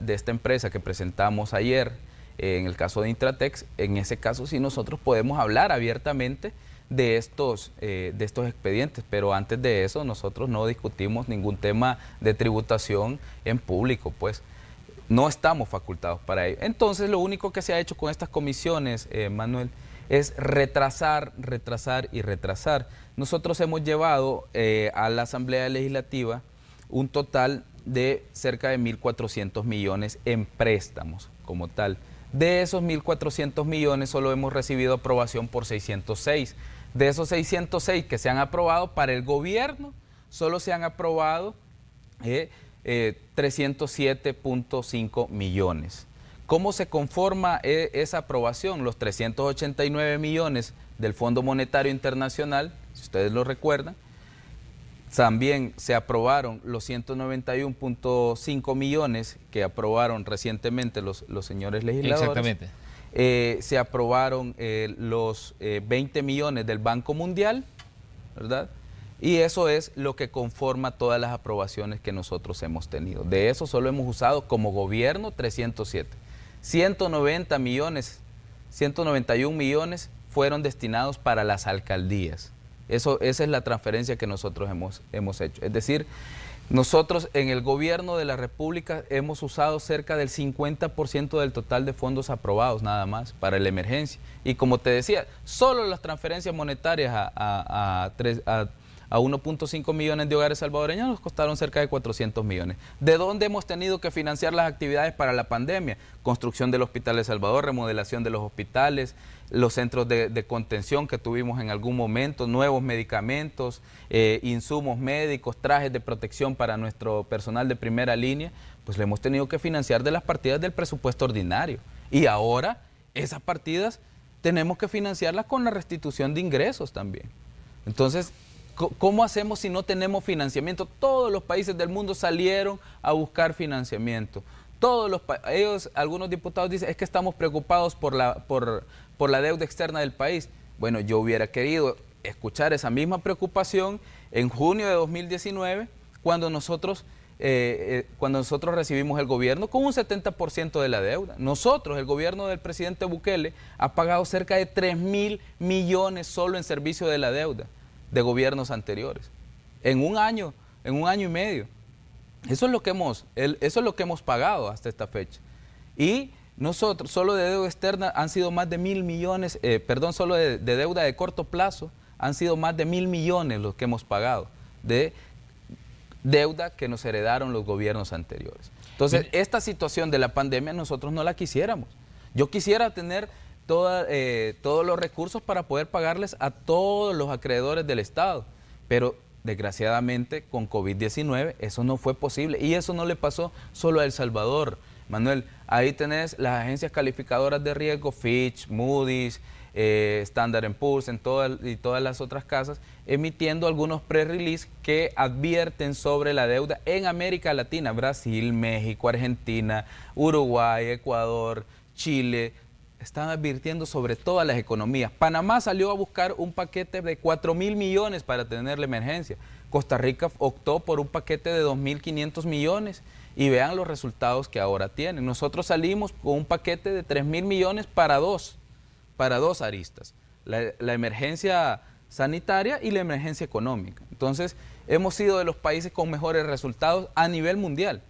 esta empresa que presentamos ayer, en el caso de Intratex, en ese caso sí nosotros podemos hablar abiertamente de estos expedientes, pero antes de eso nosotros no discutimos ningún tema de tributación en público, pues no estamos facultados para ello. Entonces lo único que se ha hecho con estas comisiones, Manuel, es retrasar y retrasar. Nosotros hemos llevado a la Asamblea Legislativa un total de cerca de 1.400 millones en préstamos como tal. De esos 1.400 millones solo hemos recibido aprobación por 606. De esos 606 que se han aprobado para el gobierno, solo se han aprobado 307.5 millones. ¿Cómo se conforma esa aprobación? Los 389 millones del Fondo Monetario Internacional, si ustedes lo recuerdan, también se aprobaron los 191.5 millones que aprobaron recientemente los señores legisladores. Exactamente. Se aprobaron los 20 millones del Banco Mundial, ¿verdad? Y eso es lo que conforma todas las aprobaciones que nosotros hemos tenido. De eso solo hemos usado como gobierno 307. 190 millones, 191 millones fueron destinados para las alcaldías. Esa es la transferencia que nosotros hemos hecho. Es decir, nosotros en el gobierno de la República hemos usado cerca del 50% del total de fondos aprobados nada más para la emergencia. Y como te decía, solo las transferencias monetarias a 1.5 millones de hogares salvadoreños nos costaron cerca de 400 millones. ¿De dónde hemos tenido que financiar las actividades para la pandemia? Construcción del Hospital de Salvador, remodelación de los hospitales, los centros de contención que tuvimos en algún momento, nuevos medicamentos, insumos médicos, trajes de protección para nuestro personal de primera línea, pues le hemos tenido que financiar de las partidas del presupuesto ordinario. Y ahora esas partidas tenemos que financiarlas con la restitución de ingresos también. Entonces, ¿cómo hacemos si no tenemos financiamiento? Todos los países del mundo salieron a buscar financiamiento. Algunos diputados dicen, es que estamos preocupados por la deuda externa del país. Bueno, yo hubiera querido escuchar esa misma preocupación en junio de 2019, cuando nosotros recibimos el gobierno con un 70% de la deuda. Nosotros, el gobierno del presidente Bukele, ha pagado cerca de 3.000 millones solo en servicio de la deuda de gobiernos anteriores, en un año y medio. Eso es lo que hemos pagado hasta esta fecha. Y nosotros, solo de deuda externa han sido más de 1.000 millones, solo de deuda de corto plazo han sido más de 1.000 millones los que hemos pagado de deuda que nos heredaron los gobiernos anteriores. Entonces, esta situación de la pandemia nosotros no la quisiéramos. Yo quisiera tener todos los recursos para poder pagarles a todos los acreedores del Estado, pero desgraciadamente con COVID-19 eso no fue posible, y eso no le pasó solo a El Salvador. Manuel, ahí tenés las agencias calificadoras de riesgo, Fitch, Moody's, Standard & Poor's y todas las otras casas, emitiendo algunos pre-release que advierten sobre la deuda en América Latina: Brasil, México, Argentina, Uruguay, Ecuador, Chile. Están advirtiendo sobre todas las economías. Panamá salió a buscar un paquete de 4.000 millones para tener la emergencia. Costa Rica optó por un paquete de 2.500 millones y vean los resultados que ahora tienen. Nosotros salimos con un paquete de 3.000 millones para dos aristas: la emergencia sanitaria y la emergencia económica. Entonces, hemos sido de los países con mejores resultados a nivel mundial,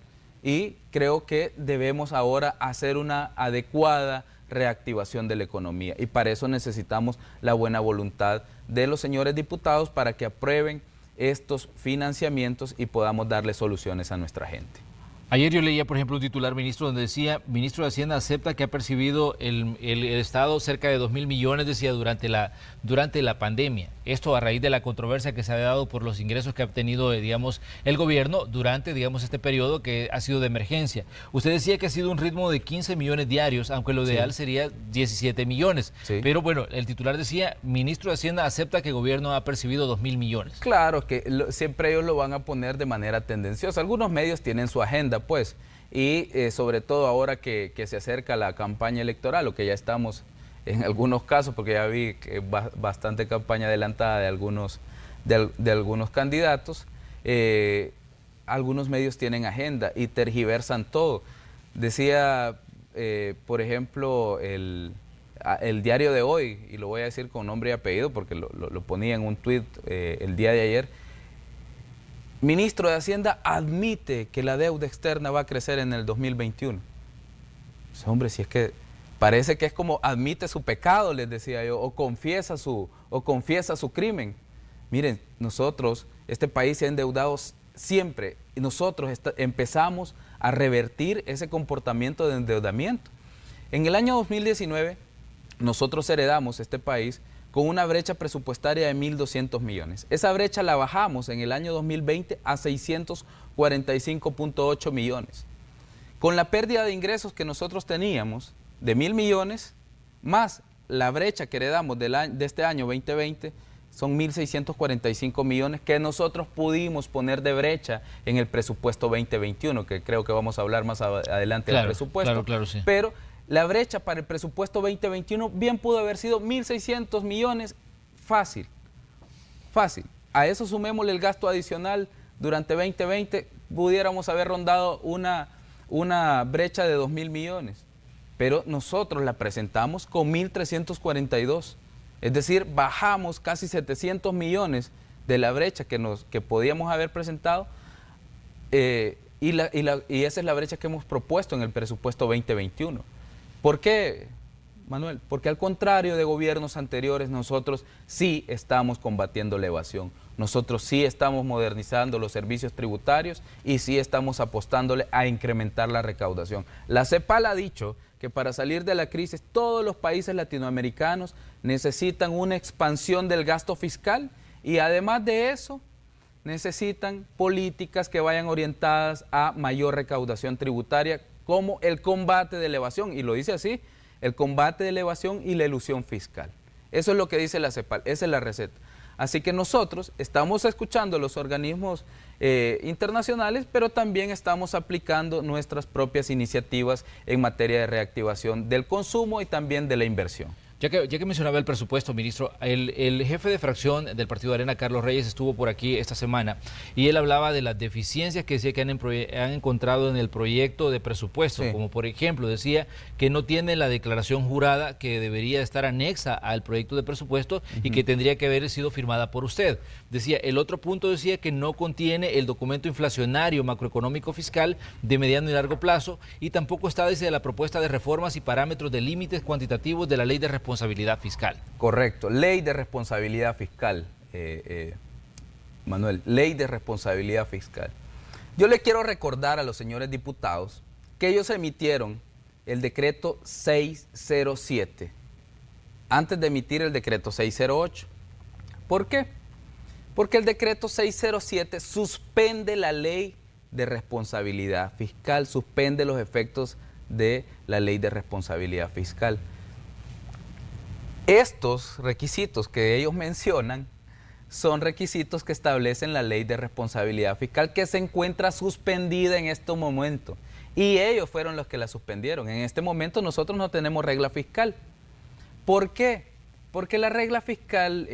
y creo que debemos ahora hacer una adecuada reactivación de la economía, y para eso necesitamos la buena voluntad de los señores diputados para que aprueben estos financiamientos y podamos darle soluciones a nuestra gente. Ayer yo leía, por ejemplo, un titular, ministro, donde decía: ministro de Hacienda acepta que ha percibido el Estado cerca de 2.000 millones, decía, durante la pandemia. Esto a raíz de la controversia que se ha dado por los ingresos que ha obtenido, digamos, el gobierno durante, digamos, este periodo que ha sido de emergencia. Usted decía que ha sido un ritmo de 15 millones diarios, aunque lo ideal sería 17 millones. Sí. Pero bueno, el titular decía: ministro de Hacienda acepta que el gobierno ha percibido 2.000 millones. Claro que siempre ellos lo van a poner de manera tendenciosa. Algunos medios tienen su agenda, pues, y sobre todo ahora que se acerca la campaña electoral, o que ya estamos en algunos casos, porque ya vi que bastante campaña adelantada de algunos candidatos. Algunos medios tienen agenda y tergiversan todo. Decía, por ejemplo, el diario de hoy, y lo voy a decir con nombre y apellido porque lo ponía en un tuit el día de ayer: ministro de Hacienda admite que la deuda externa va a crecer en el 2021. Pues, hombre, si es que parece que es como admite su pecado, les decía yo, o confiesa su crimen. Miren, nosotros, este país se ha endeudado siempre nosotros empezamos a revertir ese comportamiento de endeudamiento. En el año 2019 nosotros heredamos este país con una brecha presupuestaria de 1.200 millones. Esa brecha la bajamos en el año 2020 a 645.8 millones. Con la pérdida de ingresos que nosotros teníamos de 1.000 millones, más la brecha que heredamos de este año 2020, son 1.645 millones que nosotros pudimos poner de brecha en el presupuesto 2021, que creo que vamos a hablar más adelante del presupuesto. Claro, sí. Pero la brecha para el presupuesto 2021 bien pudo haber sido 1.600 millones, fácil. A eso sumémosle el gasto adicional durante 2020, pudiéramos haber rondado una brecha de 2.000 millones. Pero nosotros la presentamos con 1.342. Es decir, bajamos casi 700 millones de la brecha que podíamos haber presentado y esa es la brecha que hemos propuesto en el presupuesto 2021. ¿Por qué, Manuel? Porque al contrario de gobiernos anteriores, nosotros sí estamos combatiendo la evasión. Nosotros sí estamos modernizando los servicios tributarios y sí estamos apostándole a incrementar la recaudación. La CEPAL ha dicho que para salir de la crisis todos los países latinoamericanos necesitan una expansión del gasto fiscal y además de eso necesitan políticas que vayan orientadas a mayor recaudación tributaria como el combate de la evasión, y lo dice así, el combate de la evasión y la elusión fiscal. Eso es lo que dice la CEPAL, esa es la receta. Así que nosotros estamos escuchando los organismos internacionales, pero también estamos aplicando nuestras propias iniciativas en materia de reactivación del consumo y también de la inversión. Ya que mencionaba el presupuesto, ministro, el jefe de fracción del Partido Arena, Carlos Reyes, estuvo por aquí esta semana y él hablaba de las deficiencias que decía que han encontrado en el proyecto de presupuesto, sí. Como por ejemplo decía que no tiene la declaración jurada que debería estar anexa al proyecto de presupuesto y que tendría que haber sido firmada por usted. Decía, el otro punto decía que no contiene el documento inflacionario macroeconómico fiscal de mediano y largo plazo y tampoco está desde la propuesta de reformas y parámetros de límites cuantitativos de la ley de responsabilidad fiscal. Correcto, ley de responsabilidad fiscal, Manuel, ley de responsabilidad fiscal. Yo le quiero recordar a los señores diputados que ellos emitieron el decreto 607 antes de emitir el decreto 608. ¿Por qué? Porque el decreto 607 suspende la ley de responsabilidad fiscal, suspende los efectos de la ley de responsabilidad fiscal. Estos requisitos que ellos mencionan son requisitos que establecen la ley de responsabilidad fiscal que se encuentra suspendida en este momento. Y ellos fueron los que la suspendieron. En este momento nosotros no tenemos regla fiscal. ¿Por qué? Porque la regla fiscal,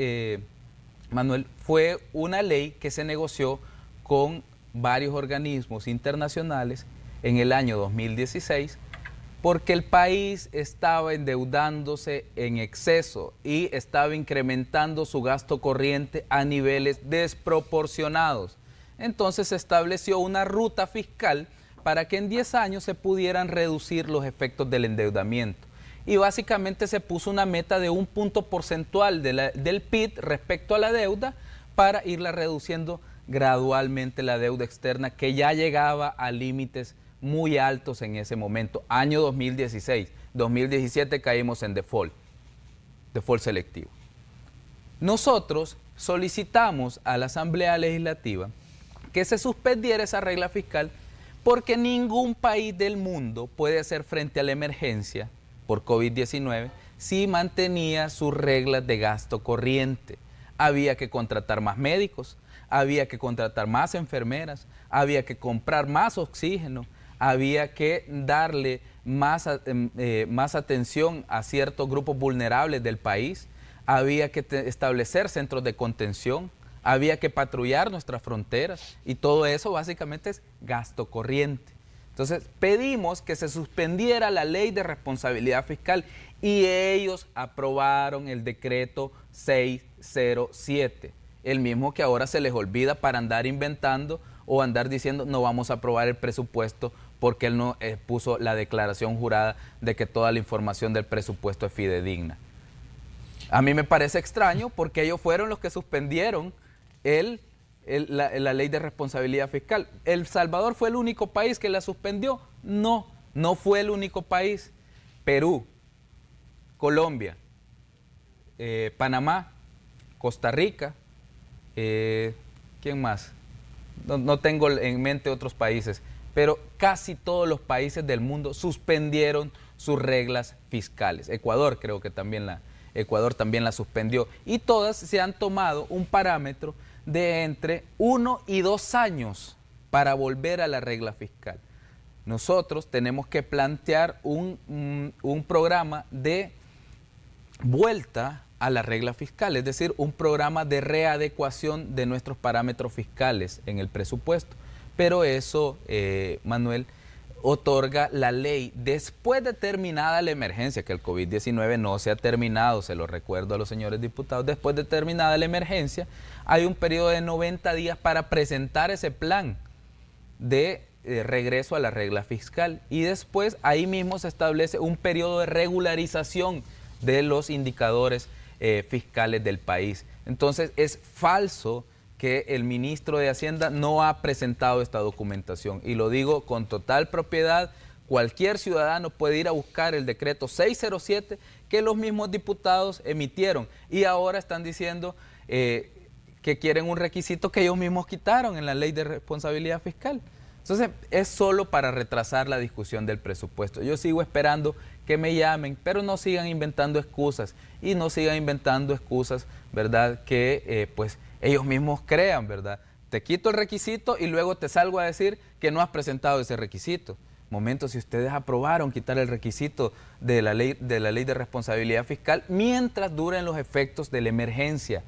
Manuel, fue una ley que se negoció con varios organismos internacionales en el año 2016 porque el país estaba endeudándose en exceso y estaba incrementando su gasto corriente a niveles desproporcionados. Entonces se estableció una ruta fiscal para que en 10 años se pudieran reducir los efectos del endeudamiento. Y básicamente se puso una meta de 1 punto porcentual del PIB respecto a la deuda para irla reduciendo gradualmente la deuda externa que ya llegaba a límites muy altos en ese momento, año 2016, 2017 caímos en default selectivo. Nosotros solicitamos a la Asamblea Legislativa que se suspendiera esa regla fiscal porque ningún país del mundo puede hacer frente a la emergencia por COVID-19 si mantenía sus reglas de gasto corriente. Había que contratar más médicos, había que contratar más enfermeras, había que comprar más oxígeno, había que darle más atención a ciertos grupos vulnerables del país, había que establecer centros de contención, había que patrullar nuestras fronteras y todo eso básicamente es gasto corriente. Entonces pedimos que se suspendiera la ley de responsabilidad fiscal y ellos aprobaron el decreto 607, el mismo que ahora se les olvida para andar inventando o andar diciendo no vamos a aprobar el presupuesto porque él no puso la declaración jurada de que toda la información del presupuesto es fidedigna. A mí me parece extraño porque ellos fueron los que suspendieron la ley de responsabilidad fiscal. ¿El Salvador fue el único país que la suspendió? No, no fue el único país. Perú, Colombia, Panamá, Costa Rica, ¿quién más? No tengo en mente otros países, pero casi todos los países del mundo suspendieron sus reglas fiscales. Ecuador creo que también la suspendió, y todas se han tomado un parámetro de entre 1 y 2 años para volver a la regla fiscal. Nosotros tenemos que plantear un programa de vuelta a la regla fiscal, es decir, un programa de readecuación de nuestros parámetros fiscales en el presupuesto. Pero eso, Manuel, otorga la ley después de terminada la emergencia, que el COVID-19 no se ha terminado, se lo recuerdo a los señores diputados. Después de terminada la emergencia, hay un periodo de 90 días para presentar ese plan de regreso a la regla fiscal, y después ahí mismo se establece un periodo de regularización de los indicadores fiscales del país. Entonces es falso que el ministro de Hacienda no ha presentado esta documentación, y lo digo con total propiedad. Cualquier ciudadano puede ir a buscar el decreto 607 que los mismos diputados emitieron, y ahora están diciendo que quieren un requisito que ellos mismos quitaron en la ley de responsabilidad fiscal. Entonces es solo para retrasar la discusión del presupuesto. Yo sigo esperando que me llamen, pero no sigan inventando excusas, y no sigan inventando excusas, ¿verdad?, que pues ellos mismos crean, ¿verdad? Te quito el requisito y luego te salgo a decir que no has presentado ese requisito. Momento, si ustedes aprobaron quitar el requisito de la ley de responsabilidad fiscal mientras duren los efectos de la emergencia.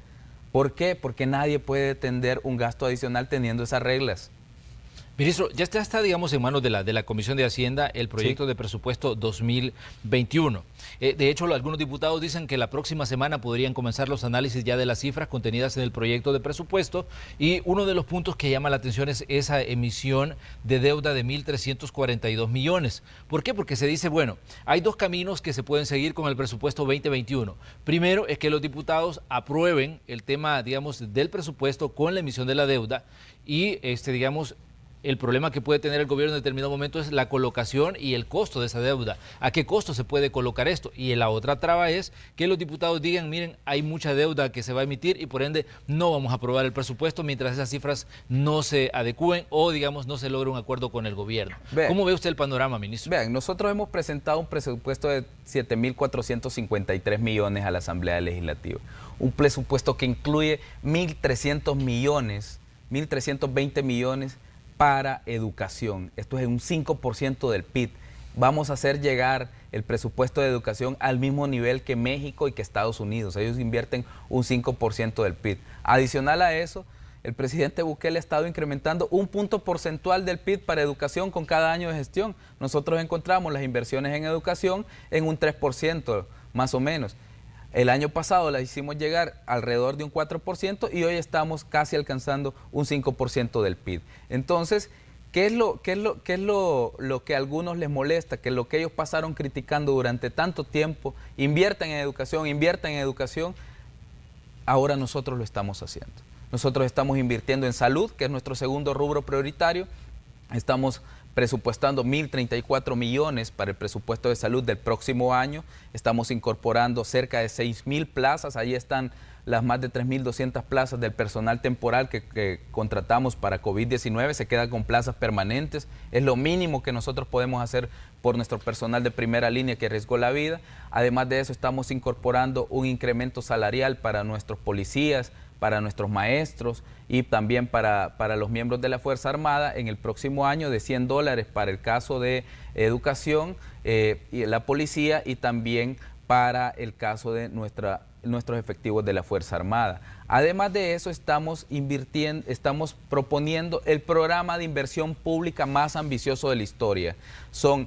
¿Por qué? Porque nadie puede atender un gasto adicional teniendo esas reglas. Ministro, ya está, digamos, en manos de la Comisión de Hacienda el proyecto de presupuesto 2021. De hecho, algunos diputados dicen que la próxima semana podrían comenzar los análisis ya de las cifras contenidas en el proyecto de presupuesto, y uno de los puntos que llama la atención es esa emisión de deuda de 1.342 millones. ¿Por qué? Porque se dice, bueno, hay dos caminos que se pueden seguir con el presupuesto 2021. Primero es que los diputados aprueben el tema, digamos, del presupuesto con la emisión de la deuda, y digamos, el problema que puede tener el gobierno en determinado momento es la colocación y el costo de esa deuda. ¿A qué costo se puede colocar esto? Y la otra traba es que los diputados digan, miren, hay mucha deuda que se va a emitir y por ende no vamos a aprobar el presupuesto mientras esas cifras no se adecúen o, digamos, no se logre un acuerdo con el gobierno. Vean, ¿cómo ve usted el panorama, ministro? Vean, nosotros hemos presentado un presupuesto de 7.453 millones a la Asamblea Legislativa. Un presupuesto que incluye 1.300 millones, 1.320 millones para educación. Esto es un 5% del PIB. Vamos a hacer llegar el presupuesto de educación al mismo nivel que México y que Estados Unidos. Ellos invierten un 5% del PIB. Adicional a eso, el presidente Bukele ha estado incrementando un punto porcentual del PIB para educación con cada año de gestión. Nosotros encontramos las inversiones en educación en un 3%, más o menos. El año pasado las hicimos llegar alrededor de un 4% y hoy estamos casi alcanzando un 5% del PIB. Entonces, ¿qué es lo que a algunos les molesta? Que lo que ellos pasaron criticando durante tanto tiempo, inviertan en educación, ahora nosotros lo estamos haciendo. Nosotros estamos invirtiendo en salud, que es nuestro segundo rubro prioritario. Estamos presupuestando 1.034 millones para el presupuesto de salud del próximo año. Estamos incorporando cerca de 6.000 plazas. Ahí están las más de 3.200 plazas del personal temporal que contratamos para COVID-19. Se queda con plazas permanentes. Es lo mínimo que nosotros podemos hacer por nuestro personal de primera línea que arriesgó la vida. Además de eso, estamos incorporando un incremento salarial para nuestros policías, para nuestros maestros y también para los miembros de la Fuerza Armada en el próximo año de $100 para el caso de educación y la policía, y también para el caso de nuestros efectivos de la Fuerza Armada. Además de eso, estamos proponiendo el programa de inversión pública más ambicioso de la historia. Son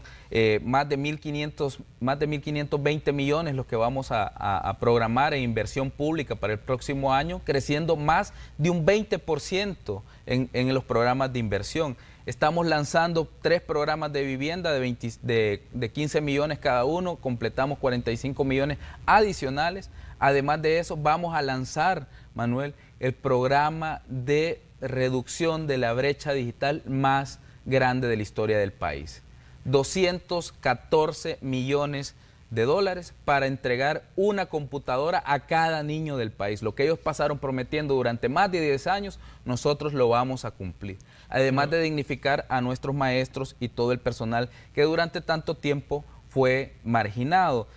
más de 1.520 millones los que vamos a programar en inversión pública para el próximo año, creciendo más de un 20% en los programas de inversión. Estamos lanzando 3 programas de vivienda de 15 millones cada uno, completamos 45 millones adicionales. Además de eso, vamos a lanzar, Manuel, el programa de reducción de la brecha digital más grande de la historia del país. 214 millones de dólares para entregar una computadora a cada niño del país. Lo que ellos pasaron prometiendo durante más de 10 años, nosotros lo vamos a cumplir. Además de dignificar a nuestros maestros y todo el personal que durante tanto tiempo fue marginado.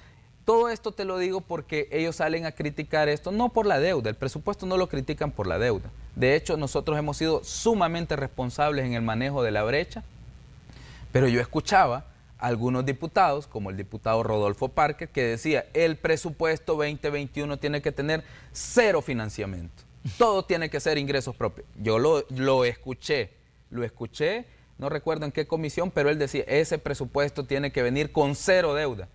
Todo esto te lo digo porque ellos salen a criticar esto, no por la deuda, el presupuesto no lo critican por la deuda. De hecho, nosotros hemos sido sumamente responsables en el manejo de la brecha, pero yo escuchaba a algunos diputados, como el diputado Rodolfo Parker, que decía, el presupuesto 2021 tiene que tener cero financiamiento, todo tiene que ser ingresos propios. Yo lo escuché, no recuerdo en qué comisión, pero él decía, ese presupuesto tiene que venir con cero deuda.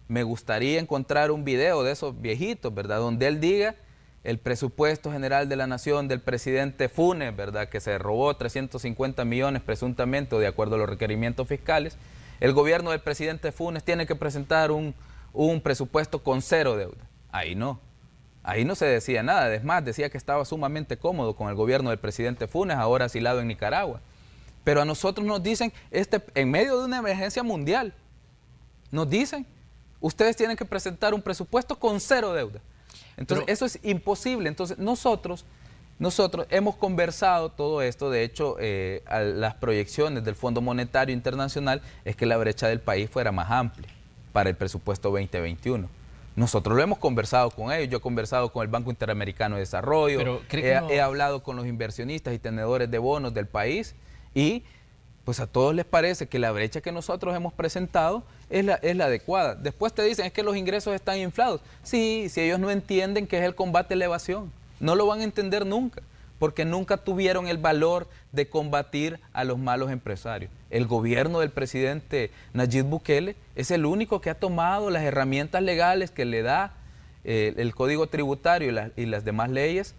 Me gustaría encontrar un video de esos viejitos, ¿verdad?, donde él diga el presupuesto general de la nación del presidente Funes, ¿verdad?, que se robó 350 millones presuntamente, o de acuerdo a los requerimientos fiscales. El gobierno del presidente Funes tiene que presentar un presupuesto con cero deuda. Ahí no se decía nada. Es más, decía que estaba sumamente cómodo con el gobierno del presidente Funes, ahora asilado en Nicaragua. Pero a nosotros nos dicen, en medio de una emergencia mundial, nos dicen, ustedes tienen que presentar un presupuesto con cero deuda. Entonces, eso es imposible. Entonces, nosotros hemos conversado todo esto. De hecho, las proyecciones del Fondo Monetario Internacional es que la brecha del país fuera más amplia para el presupuesto 2021. Nosotros lo hemos conversado con ellos. Yo he conversado con el Banco Interamericano de Desarrollo, he hablado con los inversionistas y tenedores de bonos del país, y pues a todos les parece que la brecha que nosotros hemos presentado es la adecuada. Después te dicen, es que los ingresos están inflados. Sí, si ellos no entienden qué es el combate a la evasión, no lo van a entender nunca, porque nunca tuvieron el valor de combatir a los malos empresarios. El gobierno del presidente Nayib Bukele es el único que ha tomado las herramientas legales que le da el Código Tributario y las demás leyes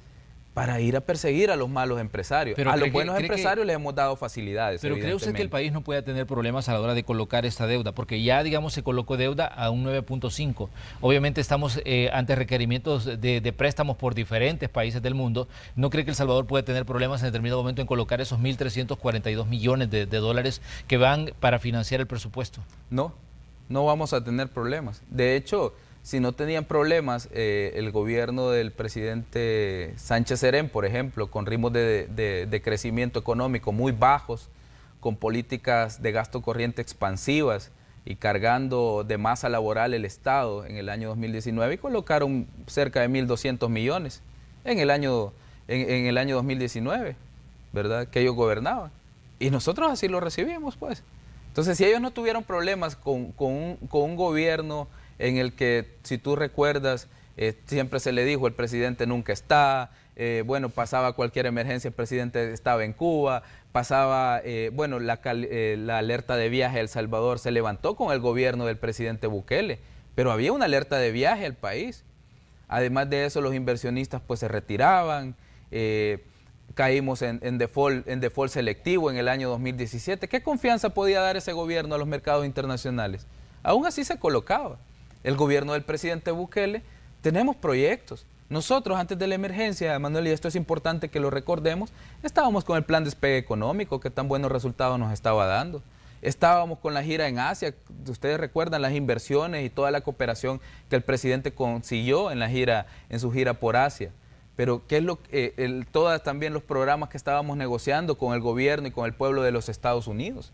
para ir a perseguir a los malos empresarios. Pero a los buenos empresarios les hemos dado facilidades. Pero ¿cree usted que el país no pueda tener problemas a la hora de colocar esta deuda? Porque ya, digamos, se colocó deuda a un 9.5. Obviamente estamos ante requerimientos de préstamos por diferentes países del mundo. ¿No cree que El Salvador puede tener problemas en determinado momento en colocar esos 1.342 millones de dólares que van para financiar el presupuesto? No vamos a tener problemas. De hecho, si no tenían problemas el gobierno del presidente Sánchez Serén, por ejemplo, con ritmos de crecimiento económico muy bajos, con políticas de gasto corriente expansivas y cargando de masa laboral el Estado en el año 2019, y colocaron cerca de 1.200 millones en el año 2019, ¿verdad?, que ellos gobernaban. Y nosotros así lo recibimos, pues. Entonces, si ellos no tuvieron problemas con un gobierno en el que, si tú recuerdas, siempre se le dijo, el presidente nunca está, bueno, pasaba cualquier emergencia, el presidente estaba en Cuba, pasaba, bueno, la alerta de viaje a El Salvador se levantó con el gobierno del presidente Bukele, pero había una alerta de viaje al país. Además de eso, los inversionistas pues se retiraban, caímos en default selectivo en el año 2017. ¿Qué confianza podía dar ese gobierno a los mercados internacionales? Aún así se colocaba. El gobierno del presidente Bukele, tenemos proyectos. Nosotros, antes de la emergencia, Manuel, y esto es importante que lo recordemos, estábamos con el plan de despegue económico, que tan buenos resultados nos estaba dando. Estábamos con la gira en Asia, ustedes recuerdan las inversiones y toda la cooperación que el presidente consiguió en su gira por Asia. Pero ¿qué es todas también los programas que estábamos negociando con el gobierno y con el pueblo de los Estados Unidos?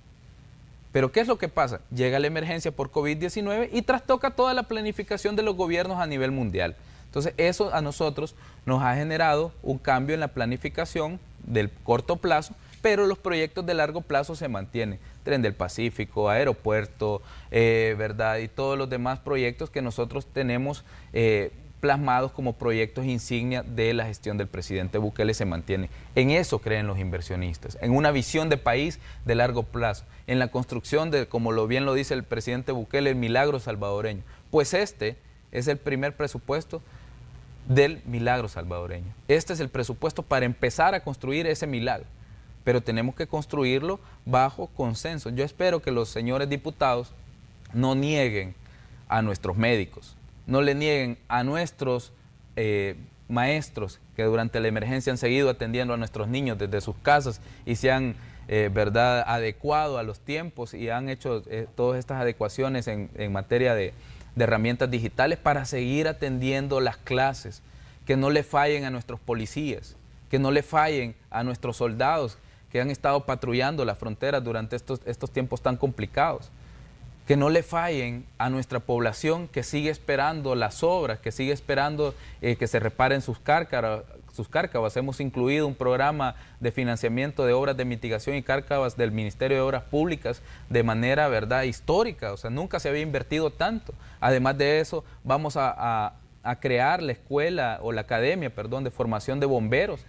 Pero ¿qué es lo que pasa? Llega la emergencia por COVID-19 y trastoca toda la planificación de los gobiernos a nivel mundial. Entonces, eso a nosotros nos ha generado un cambio en la planificación del corto plazo, pero los proyectos de largo plazo se mantienen. Tren del Pacífico, aeropuerto, ¿verdad? Y todos los demás proyectos que nosotros tenemos plasmados como proyectos insignia de la gestión del presidente Bukele se mantiene. En eso creen los inversionistas, en una visión de país de largo plazo, en la construcción de, como bien lo dice el presidente Bukele, el milagro salvadoreño. Pues este es el primer presupuesto del milagro salvadoreño. Este es el presupuesto para empezar a construir ese milagro, pero tenemos que construirlo bajo consenso. Yo espero que los señores diputados no nieguen a nuestros médicos, no le nieguen a nuestros maestros que durante la emergencia han seguido atendiendo a nuestros niños desde sus casas y se han ¿verdad? adecuado a los tiempos y han hecho todas estas adecuaciones en materia de herramientas digitales para seguir atendiendo las clases, que no le fallen a nuestros policías, que no le fallen a nuestros soldados que han estado patrullando las fronteras durante estos tiempos tan complicados, que no le fallen a nuestra población que sigue esperando las obras, que sigue esperando que se reparen sus cárcavas. Hemos incluido un programa de financiamiento de obras de mitigación y cárcavas del Ministerio de Obras Públicas de manera, ¿verdad?, histórica. O sea, nunca se había invertido tanto. Además de eso, vamos a crear la escuela o la academia, perdón, de formación de bomberos.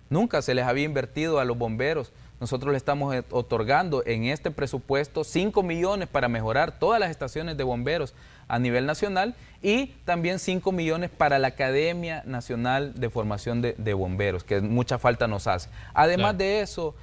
Nunca se les había invertido a los bomberos. Nosotros le estamos otorgando en este presupuesto 5 millones para mejorar todas las estaciones de bomberos a nivel nacional y también 5 millones para la Academia Nacional de Formación de Bomberos, que mucha falta nos hace. Además de eso,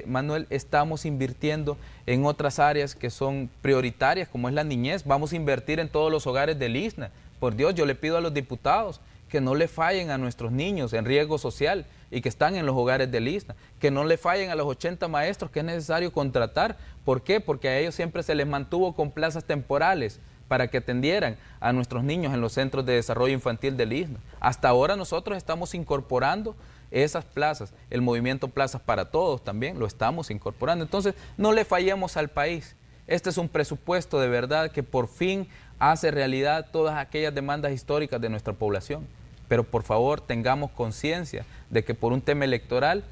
Manuel, estamos invirtiendo en otras áreas que son prioritarias, como es la niñez. Vamos a invertir en todos los hogares del ISNA. Por Dios, yo le pido a los diputados que no le fallen a nuestros niños en riesgo social y que están en los hogares del ISNA, que no le fallen a los 80 maestros que es necesario contratar. ¿Por qué? Porque a ellos siempre se les mantuvo con plazas temporales para que atendieran a nuestros niños en los centros de desarrollo infantil del ISNA. Hasta ahora nosotros estamos incorporando esas plazas, el movimiento Plazas para Todos también lo estamos incorporando. Entonces, no le fallemos al país. Este es un presupuesto de verdad que por fin hace realidad todas aquellas demandas históricas de nuestra población. Pero por favor tengamos conciencia de que por un tema electoral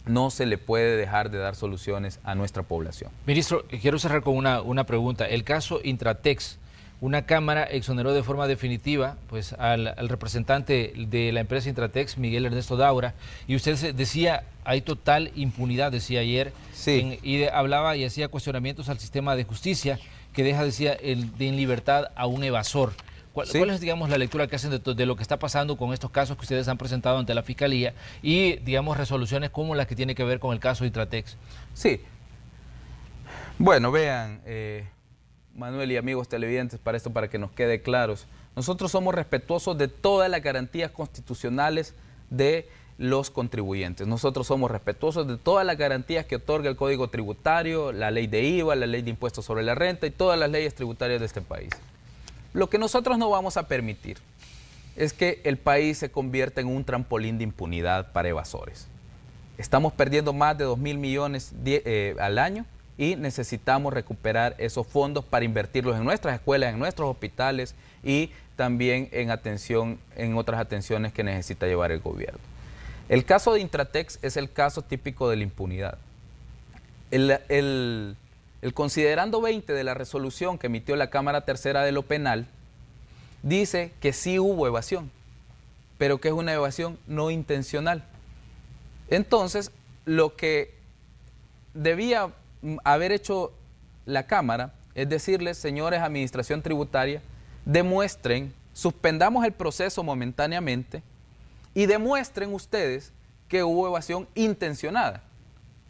no se le puede dejar de dar soluciones a nuestra población. Ministro, quiero cerrar con una pregunta. El caso Intratex, una Cámara exoneró de forma definitiva pues, al representante de la empresa Intratex, Miguel Ernesto Daura, y usted decía, hay total impunidad, decía ayer, sí. Hablaba y hacía cuestionamientos al sistema de justicia que deja, decía, de en libertad a un evasor. ¿Cuál es, digamos, la lectura que hacen de lo que está pasando con estos casos que ustedes han presentado ante la Fiscalía y, digamos, resoluciones como las que tiene que ver con el caso Intratex? Sí. Bueno, vean, Manuel y amigos televidentes, para que nos quede claros, nosotros somos respetuosos de todas las garantías constitucionales de los contribuyentes. Nosotros somos respetuosos de todas las garantías que otorga el Código Tributario, la ley de IVA, la ley de impuestos sobre la renta y todas las leyes tributarias de este país. Lo que nosotros no vamos a permitir es que el país se convierta en un trampolín de impunidad para evasores. Estamos perdiendo más de 2.000 millones al año y necesitamos recuperar esos fondos para invertirlos en nuestras escuelas, en nuestros hospitales y también en otras atenciones que necesita llevar el gobierno. El caso de Intratex es el caso típico de la impunidad. El considerando 20 de la resolución que emitió la Cámara Tercera de lo Penal dice que sí hubo evasión, pero que es una evasión no intencional. Entonces, lo que debía haber hecho la Cámara es decirles, señores, Administración Tributaria, demuestren, suspendamos el proceso momentáneamente y demuestren ustedes que hubo evasión intencionada.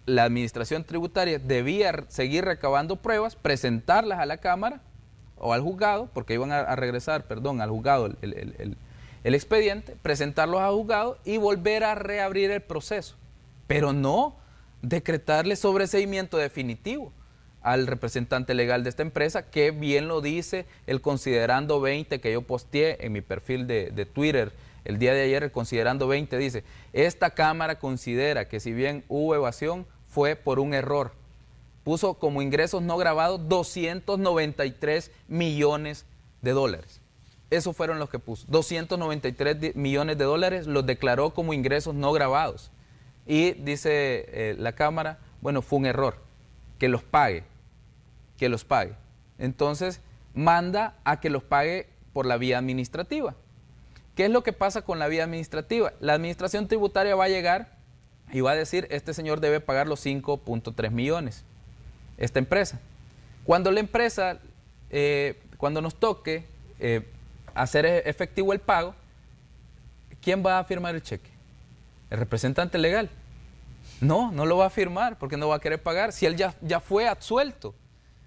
La Administración Tributaria debía seguir recabando pruebas, presentarlas a la Cámara o al juzgado, porque iban a regresar, perdón, al juzgado el expediente, presentarlos al juzgado y volver a reabrir el proceso, pero no decretarle sobreseimiento definitivo al representante legal de esta empresa, que bien lo dice el considerando 20 que yo posteé en mi perfil de Twitter el día de ayer. El considerando 20 dice, esta Cámara considera que si bien hubo evasión, fue por un error. Puso como ingresos no grabados 293 millones de dólares. Esos fueron los que puso. 293 millones de dólares los declaró como ingresos no grabados. Y dice la Cámara, bueno, fue un error, que los pague, que los pague. Entonces manda a que los pague por la vía administrativa. ¿Qué es lo que pasa con la vía administrativa? La Administración Tributaria va a llegar y va a decir, este señor debe pagar los 5.3 millones, esta empresa. Cuando la empresa, cuando nos toque hacer efectivo el pago, ¿quién va a firmar el cheque? ¿El representante legal? No, no lo va a firmar porque no va a querer pagar si él ya fue absuelto.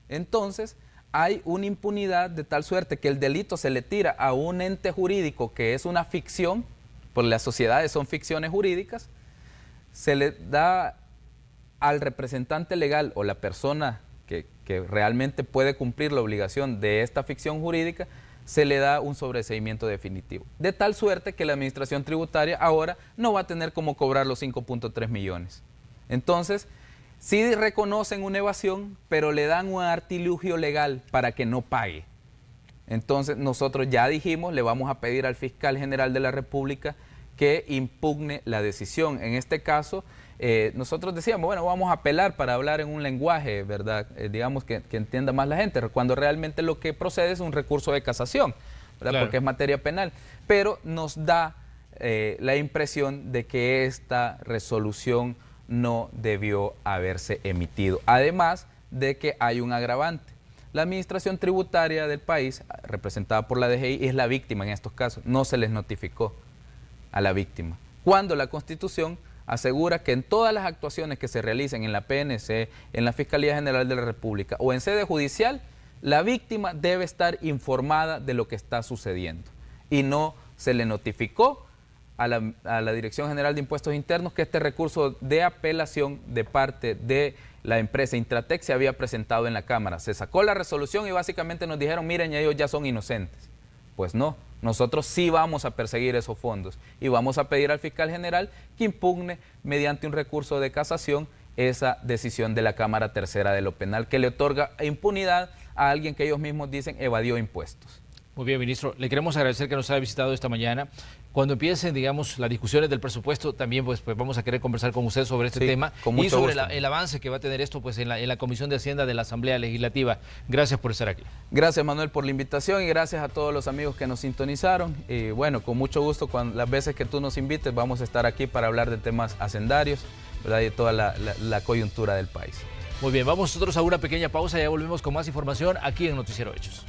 Entonces, hay una impunidad de tal suerte que el delito se le tira a un ente jurídico que es una ficción, porque las sociedades son ficciones jurídicas, se le da al representante legal o la persona que realmente puede cumplir la obligación de esta ficción jurídica, se le da un sobreseimiento definitivo. De tal suerte que la administración tributaria ahora no va a tener cómo cobrar los 5.3 millones. Entonces, sí reconocen una evasión, pero le dan un artilugio legal para que no pague. Entonces, nosotros ya dijimos, le vamos a pedir al fiscal general de la República que impugne la decisión. En este caso, nosotros decíamos, bueno, vamos a apelar para hablar en un lenguaje, ¿verdad? Digamos que entienda más la gente, cuando realmente lo que procede es un recurso de casación, ¿verdad? Claro. Porque es materia penal. Pero nos da la impresión de que esta resolución no debió haberse emitido. Además de que hay un agravante. La administración tributaria del país, representada por la DGI, es la víctima en estos casos. No se les notificó a la víctima. Cuando la Constitución asegura que en todas las actuaciones que se realicen en la PNC, en la Fiscalía General de la República o en sede judicial, la víctima debe estar informada de lo que está sucediendo. Y no se le notificó a la Dirección General de Impuestos Internos que este recurso de apelación de parte de la empresa Intratec se había presentado en la Cámara. Se sacó la resolución y básicamente nos dijeron, miren, ellos ya son inocentes. Pues no, nosotros sí vamos a perseguir esos fondos y vamos a pedir al fiscal general que impugne mediante un recurso de casación esa decisión de la Cámara Tercera de lo Penal que le otorga impunidad a alguien que ellos mismos dicen evadió impuestos. Muy bien, ministro. Le queremos agradecer que nos haya visitado esta mañana. Cuando empiecen, digamos, las discusiones del presupuesto, también pues vamos a querer conversar con usted sobre este tema y sobre el avance que va a tener esto pues en la Comisión de Hacienda de la Asamblea Legislativa. Gracias por estar aquí. Gracias, Manuel, por la invitación y gracias a todos los amigos que nos sintonizaron. Y bueno, con mucho gusto, las veces que tú nos invites, vamos a estar aquí para hablar de temas hacendarios, ¿verdad? Y de toda la coyuntura del país. Muy bien, vamos nosotros a una pequeña pausa y ya volvemos con más información aquí en Noticiero Hechos.